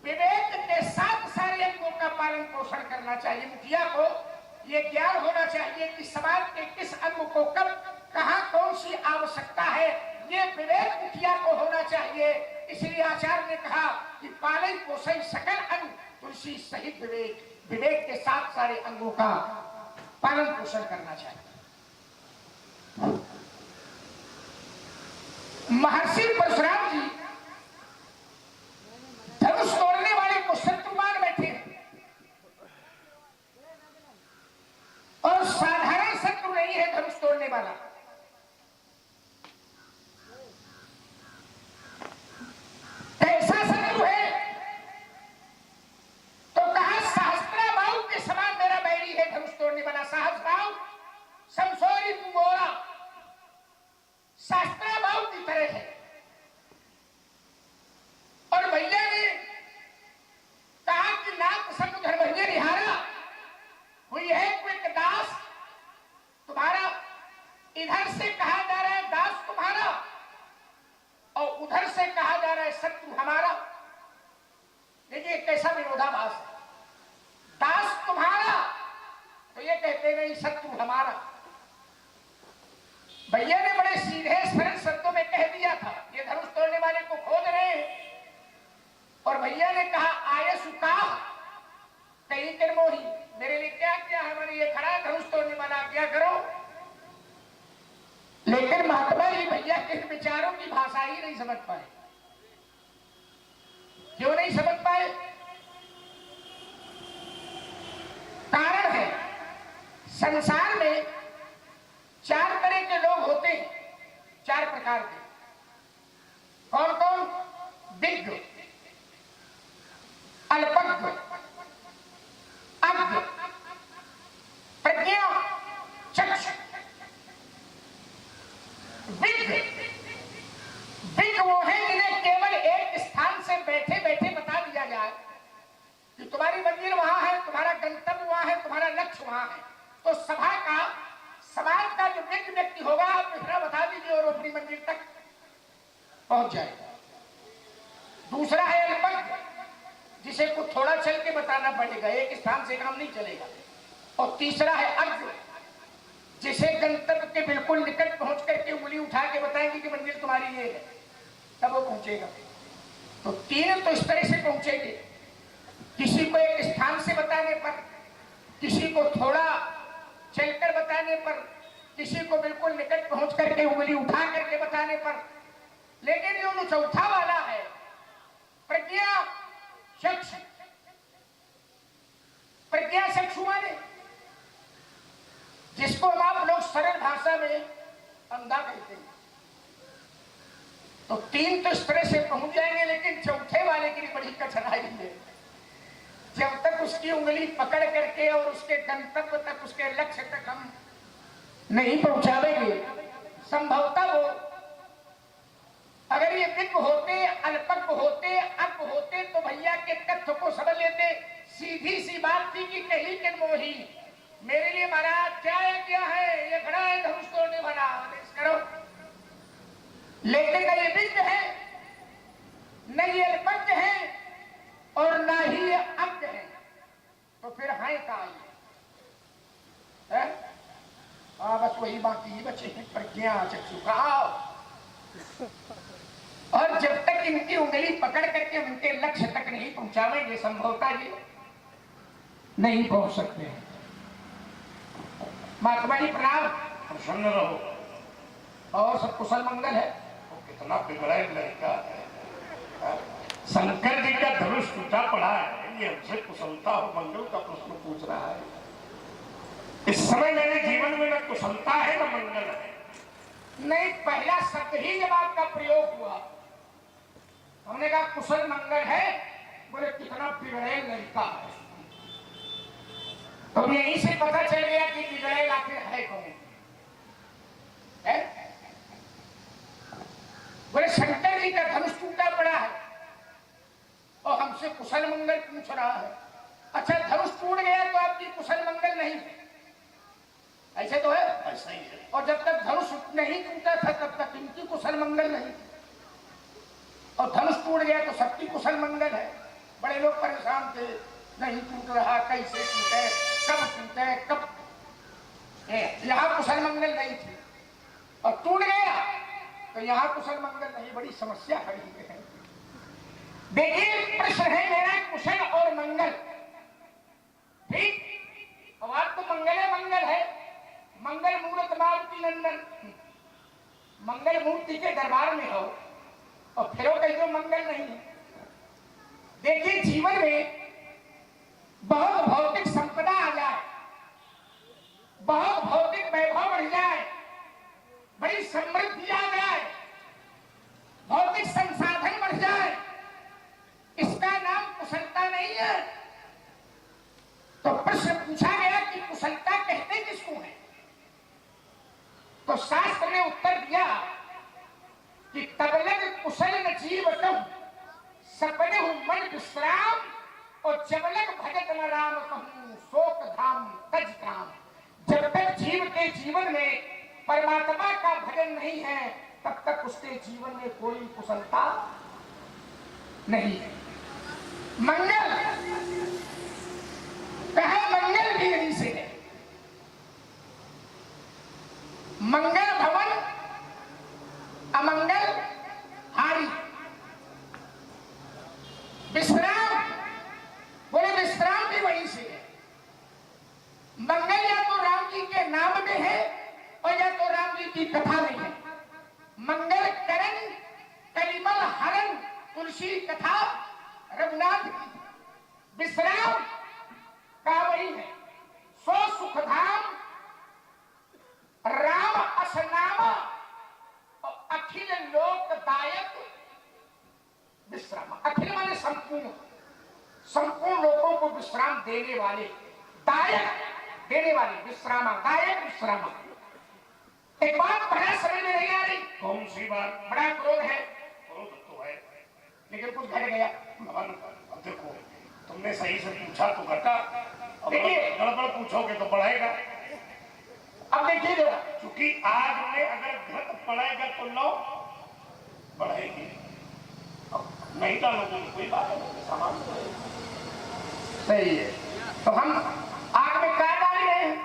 [SPEAKER 5] विवेक के साथ सारे अंगों का पालन पोषण करना चाहिए। मुखिया को ये ज्ञान होना चाहिए कि समाज के किस अंग को कब कहां कौन सी आवश्यकता है, ये विवेक मुखिया को होना चाहिए। इसलिए आचार्य ने कहा कि पालई पोषई सकल अंग तुलसी सहित विवेक। विवेक के साथ सारे अंगों का पालन पोषण करना चाहिए। महर्षि परशुराम जी धनुष तोड़ने वाले को शत्रु मान बैठे और साधारण शत्रु नहीं है धनुष तोड़ने वाला। कैसा शत्रु है? तो कहा सहस्त्राबाहु के समान मेरा बैरी है धनुष तोड़ने वाला। सहस्त्राबाहु समसोरी मोरा सहस्त्राबाहु की तरह है। शत्रु हमारा। देखिए कैसा विरोधाभास है, दास तुम्हारा तो ये कहते नहीं शत्रु हमारा। भैया ने बड़े सीधे सरल शब्दों में कह दिया था, ये धनुष तोड़ने वाले को खोज रहे हैं। और भैया ने कहा आये सुका कहीं कर मोही, मेरे लिए क्या किया है, मैंने ये खड़ा धनुष तोड़ने वाला क्या करो। लेकिन महात्मा जी भैया के विचारों की भाषा ही नहीं समझ पाए। क्यों नहीं समझ पाए? कारण है संसार में चार तरह के लोग होते हैं, चार प्रकार के। कौन कौन? विज्ञ, अल्पज्ञ, अज्ञ, प्रज्ञा, चक्षु। विज्ञ वो है जिन्हें केवल एक स्थान से बैठे बैठे बता दिया जाए कि तुम्हारी मंजिल वहां है, तुम्हारा गंतव्य वहां है, तुम्हारा लक्ष्य वहां है। तो सभा का समाज का जो व्यक्ति होगा आप दूसरा बता दीजिए और अपनी मंजिल तक पहुंच जाएगा। दूसरा है अल्पज्ञ, जिसे को थोड़ा चल के बताना पड़ेगा, एक स्थान से काम नहीं चलेगा। और तीसरा है अज्ञ, जिसे गंतव्य के बिल्कुल निकट पहुंच करके उंगली उठा के बताएंगे कि मंजिल तुम्हारी ये है, तब वो पहुंचेगा। तो तीन तो इस तरह से पहुंचेंगे, किसी को एक स्थान से बताने पर, किसी को थोड़ा चलकर बताने पर, किसी को बिल्कुल निकट पहुंच करके उंगली उठा करके बताने पर। लेकिन ये जो चौथा वाला है प्रज्ञा चक्षु, प्रज्ञा चक्षु माने जिसको आप लोग सरल भाषा में अंधा कहते हैं। तो तीन तो इस तरह से पहुंच जाएंगे, लेकिन चौथे वाले की बड़ी कठिनाई है। जब तक उसकी उंगली पकड़ करके और उसके गंतव्य तक, उसके लक्ष्य तक हम नहीं पहुंचावेंगे, संभवतः वो अगर ये विज्ञ होते, अल्पज्ञ होते, अज्ञ होते तो भैया के तथ्य को समझ लेते। सीधी सी बात थी कि कहीं के मोही, मेरे लिए महाराज क्या है, ये खड़ा है धनुष तोड़ने वाला, आदेश करो। लेकिन न ये विज्ञ है, न ये अल्पज्ञ है और ना ही ये अज्ञ है, तो फिर है कहां? बस वही बाकी बचे हैं प्रज्ञा चक्षु का। और जब तक इनकी उंगली पकड़ करके उनके लक्ष्य तक नहीं पहुंचावेंगे, संभवतः ये नहीं पहुंच सकते। महात्मा जी प्रणाम।
[SPEAKER 1] प्रसन्न रहो।
[SPEAKER 5] और सब कुशल मंगल है?
[SPEAKER 1] कितना बिगड़े लड़का है। शंकर जी का धनुष टूटा पड़ा है, ये हमसे कुशलता और मंगल का प्रश्न पूछ रहा है। इस समय मेरे जीवन में न कुशलता है न मंगल है।
[SPEAKER 5] नहीं, पहला शब्द ही जब आपका प्रयोग हुआ, हमने कहा कुशल मंगल है, बोले कितना बिगड़े लड़का है। तो यहीं से पता चल गया कि बिगड़ेगा फिर है कौन है? बोले शंकर जी का धनुष टूटा पड़ा है और हमसे कुशल मंगल पूछ रहा है। अच्छा, धनुष टूट गया तो आपकी कुशल मंगल नहीं है, ऐसे तो है?
[SPEAKER 1] ऐसा ही है।
[SPEAKER 5] और जब तक धनुष नहीं टूटा था तब तक इनकी कुशल मंगल नहीं, और धनुष टूट गया तो सबकी कुशल मंगल है। बड़े लोग परेशान थे, नहीं टूट रहा, कैसे टूटे, कब टूटे, कब। यहाँ कुशल मंगल नहीं थी और टूट गया तो यहाँ कुशल मंगल नहीं, बड़ी समस्या खड़ी है। देखिए प्रश्न है मेरा कुशल और मंगल, ठीक? अब आप तो मंगल है, मंगल मूर्त मारुति नंदन, मंगल मूर्ति के दरबार में हो और फिर कहीं तो मंगल नहीं है। देखिए जीवन में बहुत भौतिक संपदा आ जाए, बहुत भौतिक वैभव बढ़ जाए, बड़ी समृद्धि आ जाए, भौतिक संसाधन बढ़ जाए, इसका नाम कुशलता नहीं है। तो प्रश्न पूछा गया कि कुशलता कहते किसको है? तो शास्त्र ने उत्तर दिया कि तबलग कुशल न जीवतम सपने मन विश्राम, और जबलग भगत न राम कहूं शोक धाम तज काम। जब तक जीव के जीवन में परमात्मा का भजन नहीं है तब तक उसके जीवन में कोई कुशलता नहीं, मंगल कहा, मंगल भी यहीं से है। मंगल भवन अमंगल हारी। विश्राम बोले, विश्राम भी वहीं से है। मंगल या तो राम जी के नाम में है और या तो राम जी की कथा में है। मंगल करण कलिमल हरण तुलसी कथा रघुनाथ की। विश्राम का वही है। सो सुखधाम राम असनाम और अखिल लोकदायक विश्राम। अखिल माने संपूर्ण, संपूर्ण लोगों को विश्राम देने वाले, दायक देने वाले, विश्रामा दायक विश्रामा। एक बात बड़ा समझ में नहीं आ रही।
[SPEAKER 1] कौन सी बात?
[SPEAKER 5] बड़ा क्रोध है,
[SPEAKER 1] क्रोध तो है,
[SPEAKER 5] लेकिन कुछ घट गया।
[SPEAKER 1] भगवान अब देखो, तुमने सही से पूछा तो घटा, अब
[SPEAKER 5] देखिए,
[SPEAKER 1] गड़बड़ पूछोगे तो बढ़ेगा।
[SPEAKER 5] अब देखिए जरा,
[SPEAKER 1] क्योंकि आग में अगर घट पड़ेगा तो लौ बढ़ेगी, अब नहीं डालोगे तो कोई बात नहीं, सामान
[SPEAKER 5] सही है। तो हम आग में क्या डाल रहे हैं?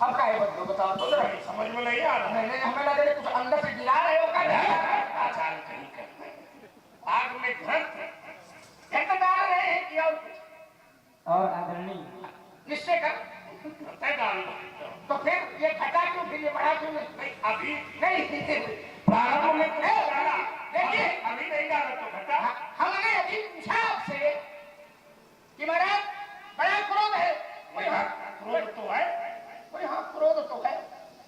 [SPEAKER 5] अब क्या है बदलो, बताओ तो जरा।
[SPEAKER 1] समझ में नहीं आ रहा।
[SPEAKER 5] मैंने हमें लगा कुछ अंदर से गिरा रहे हो क्या?
[SPEAKER 1] आचार कहीं करना है। आग में घट
[SPEAKER 5] डाल रहे हैं कि और कुछ?
[SPEAKER 6] और आदरणीय
[SPEAKER 5] निश्चय कर।
[SPEAKER 1] डाल
[SPEAKER 5] तो फिर ये घटा क्यों, फिर ये बढ़ा क्यों?
[SPEAKER 1] नहीं, अभी
[SPEAKER 5] नहीं,
[SPEAKER 1] प्रारंभ में तो
[SPEAKER 5] नहीं
[SPEAKER 1] डाला,
[SPEAKER 5] देखिए,
[SPEAKER 1] अभी नहीं डाला तो घटा।
[SPEAKER 5] हमने अभी पूछा आपसे कि महाराज बड़ा क्रोध है।
[SPEAKER 1] क्रोध तो है,
[SPEAKER 5] बोले हाँ क्रोध तो है।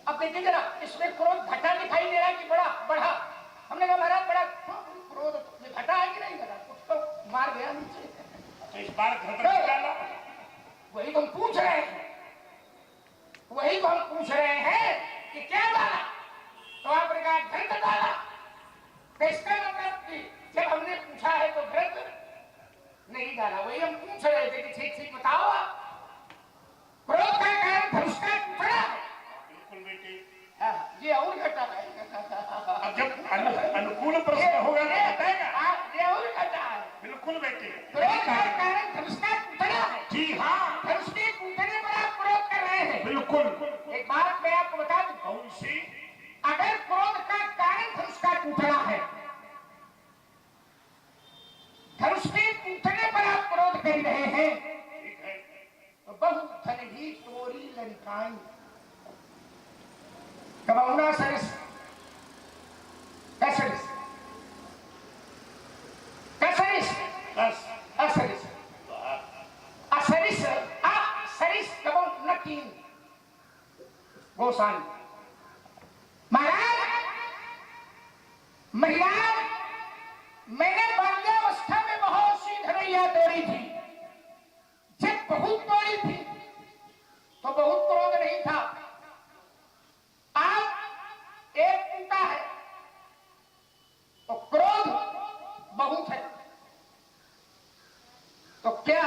[SPEAKER 5] अब देखिए जरा, इसमें क्रोध घटा दिखाई दे रहा है कि बड़ा बढ़ा? हमने कहा महाराज बड़ा क्रोध ये घटा है कि नहीं घटा? कुछ तो मार गया नीचे।
[SPEAKER 1] तो इस बार घट नहीं डाला।
[SPEAKER 5] वही तो हम पूछ रहे हैं, वही तो हम पूछ रहे हैं कि क्या डाला? तो आपने कहा घृत डाला। तो इसका मतलब कि जब हमने पूछा है तो घृत नहीं डाला। वही हम पूछ रहे थे कि ठीक ठीक बताओ आप, क्रोध का कारण धनुष का टुकड़ा है।
[SPEAKER 1] बिल्कुल बेटे,
[SPEAKER 5] ये और घटा है।
[SPEAKER 1] अब जब अनुकूल प्रश्न होगा तो बताएगा।
[SPEAKER 5] ये और घटा है।
[SPEAKER 1] बिल्कुल बेटे,
[SPEAKER 5] क्रोध का कारण धनुष का टुकड़ा है।
[SPEAKER 1] जी हाँ,
[SPEAKER 5] धनुष के टूटने पर आप क्रोध कर रहे हैं।
[SPEAKER 1] बिल्कुल।
[SPEAKER 5] एक बात मैं आपको बता दूं,
[SPEAKER 1] कौन सी?
[SPEAKER 5] अगर क्रोध का कारण धनुष का टूटना है, धनुष के टूटने पर आप क्रोध कर रहे हैं,
[SPEAKER 1] ठीक है,
[SPEAKER 5] तो बहुत धन ही तोरी लंकाई कमाऊंगा सरिस कसरिस कसरिस
[SPEAKER 1] बस
[SPEAKER 5] असरिस असरिस असरिस कमाऊं नकीन गोसाई। महाराज महिला, मैंने बाल्यावस्था में बहुत सी धनैया तोड़ी थी। जब बहुत तोड़ी थी तो बहुत क्रोध नहीं था। आज एक टूटा है तो क्रोध बहुत है। तो क्या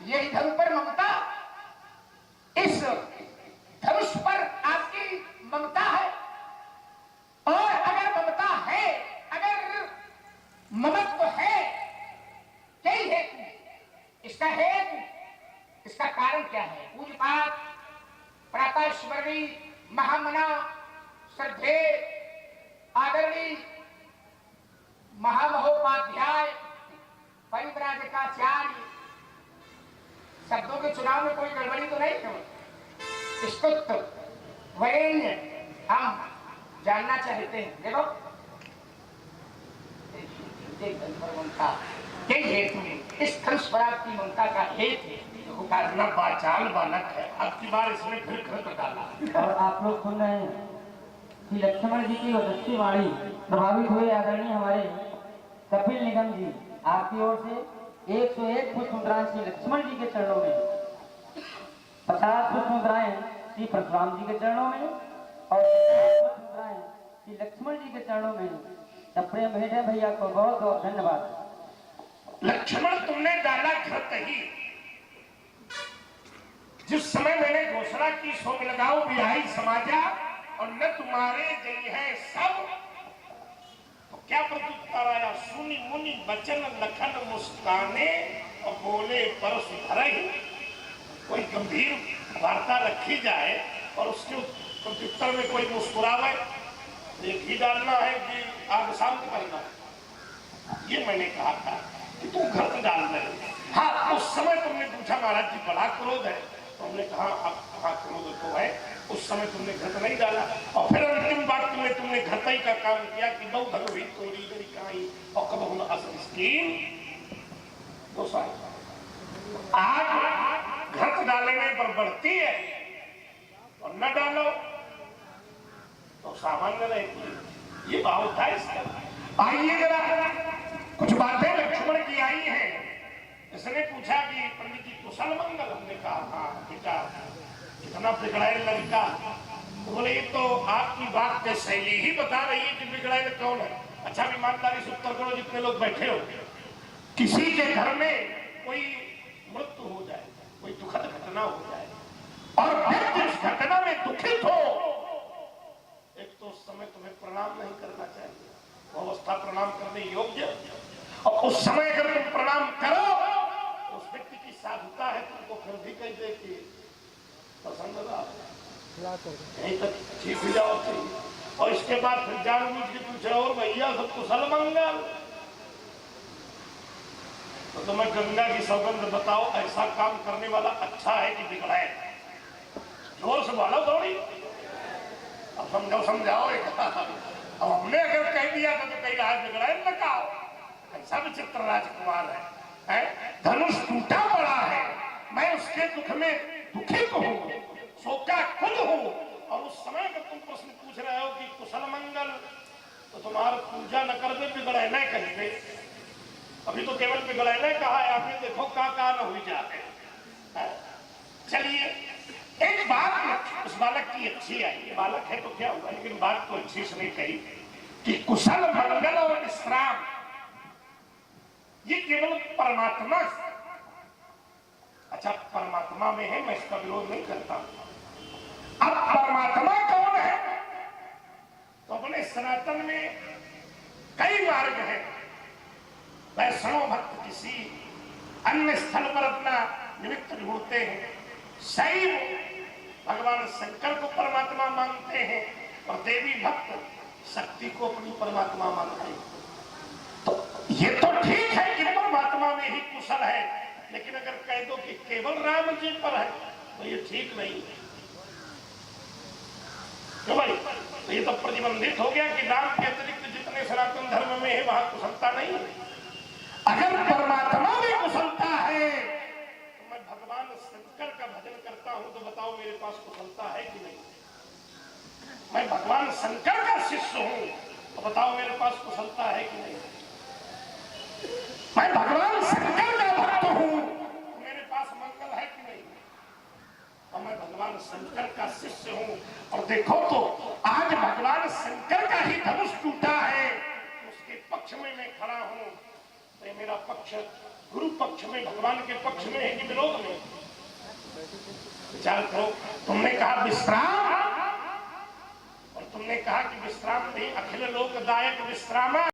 [SPEAKER 5] यही धनुष पर ममता, इस धनुष पर आपकी ममता है? और अगर ममता है, अगर ममत्व है, यही हेतु, इसका हेतु, इसका कारण क्या है? पूजपाठ, प्रातः स्मरणी, महामना, श्रद्धे, आदरणीय महामहोपाध्याय, परिव्राजकाचार्य, शब्दों के चुनाव में कोई गड़बड़ी तो नहीं है? स्तुत्व वरेण्य हम जानना चाहते हैं। देखो ममता यही हेतु है, इस धनुष पर आपकी ममता का हेतु है।
[SPEAKER 1] देखो कितना बाचाल बालक है, अब की बार इसने फिर घृत डाला।
[SPEAKER 6] और आप लोग सुन रहे हैं कि लक्ष्मण जी की ओजस्वी वाणी प्रभावित हुए आदरणीय हमारे कपिल निगम जी, आपकी ओर से 101 पुष्प मुद्राएं श्री लक्ष्मण जी के चरणों में, 50 पुष्प मुद्राएं श्री परशुराम जी के चरणों में और 50 पुष्प मुद्राएं श्री लक्ष्मण जी के चरणों में। प्रेम भेंट है भैया को बहुत बहुत धन्यवाद।
[SPEAKER 1] लक्ष्मण तुमने डाला घृत ही। जिस समय मैंने घोषणा की सो लगाओ बिहाई समाजा और न तुम्हारे जय है सब, मुनि मुनि बचन लखन मुस्काने और बोले परस धरहि। कोई गंभीर वार्ता रखी जाए और उसके उत्तर में कोई मुस्कुरावे, ये घी डालना है कि आग शांत करना है। ये मैंने कहा था कि तुम घृत डाल रहे। हाँ, उस समय तुमने पूछा महाराज जी बड़ा क्रोध है, तो हमने कहा अब कहाँ क्रोध तो है, उस समय तुमने घृत नहीं डाला। और फिर अंतिम बात में तुमने घृतई का काम किया कि दो भगवी तोरी गई काई और कब हम असर स्कीम दो साल। आज घृत डालने पर बढ़ती है और न डालो तो सामान्य रहती है। ये भाव था इसका। आइए जरा कुछ बातें लक्ष्मण की आई हैं। इसने पूछा कि पंडित जी कुशल मंगल। हमने कहा हाँ बेटा, कितना बिगड़ाए लड़का। तो बोले ये तो आपकी बात की शैली ही बता रही है कि बिगड़ाए कौन है। अच्छा, ईमानदारी से उत्तर करो जितने लोग बैठे हो। किसी के घर में कोई मृत्यु हो जाए, कोई दुखद घटना हो जाए और व्यक्ति उस घटना में दुखित हो, एक तो उस समय तुम्हें प्रणाम नहीं करना चाहिए, वो अवस्था प्रणाम करने योग्य। और उस समय अगर तुम प्रणाम करो तो उस व्यक्ति की साधुता है, तुमको फिर भी कह दे कि पसंद यहीं तक ठीक हो जाओ चाहिए। और इसके बाद फिर जानबूझ के पूछे और भैया सब कुशल मंगल। तो तुम्हें गंगा की सौगंध बताओ, ऐसा काम करने वाला अच्छा है कि बिगड़ाए? जोर से बोलो थोड़ी, अब समझाओ समझाओ। अब हमने अगर कह दिया तो कहीं राज बिगड़ाए न कहो। ऐसा विचित्र राजकुमार है, धनुष टूटा पड़ा है, मैं उसके दुख में दुखित हूँ, शोकाकुल हूँ। और उस समय अगर तुम प्रश्न पूछ रहे हो कि कुशल मंगल, तो तुम्हारा पूजा न कर दे बिगड़ाए न कहेंगे। अभी तो केवल बिगड़ाए न कहा है आपने, देखो का न हुई जाते। चलिए, एक बात उस बालक की अच्छी आई। ये बालक है तो क्या हुआ, लेकिन बात तो अच्छी से नहीं कही कि कुशल मंगल और विश्राम ये केवल परमात्मा। अच्छा, परमात्मा में है, मैं इसका विरोध नहीं करता। अब परमात्मा कौन है? तो अपने सनातन में कई मार्ग है। वैष्णव भक्त किसी अन्य स्थल पर अपना निमित्त ढूंढते हैं, शैव भगवान शंकर को परमात्मा मानते हैं और देवी भक्त शक्ति को अपनी परमात्मा मानते हैं। तो ये तो ठीक है कि परमात्मा में ही कुशल है, लेकिन अगर कह दो कि केवल राम जी पर है तो ये ठीक नहीं है। क्यों भाई? तो ये तो प्रतिबंधित हो गया कि राम के अतिरिक्त जितने सनातन धर्म में है वहां कुशलता नहीं है। अगर परमात्मा में कुशलता है तो मैं भगवान शंकर का भजन करता हूं, तो बताओ मेरे पास कुशलता है कि नहीं? मैं भगवान शंकर का शिष्य हूं, तो बताओ मेरे पास कुशलता है कि नहीं? मैं भगवान शंकर का भक्त हूं, तो मेरे पास मंगल है कि नहीं? और मैं भगवान शंकर का शिष्य हूं, और देखो तो आज भगवान शंकर का ही धनुष टूटा है, उसके पक्ष में मैं खड़ा हूं। तो ये मेरा पक्ष गुरु पक्ष में, भगवान के पक्ष में है कि विरोध में? विचार करो। तुमने कहा विश्राम, और तुमने कहा कि विश्राम नहीं, अखिल लोकदायक विश्राम।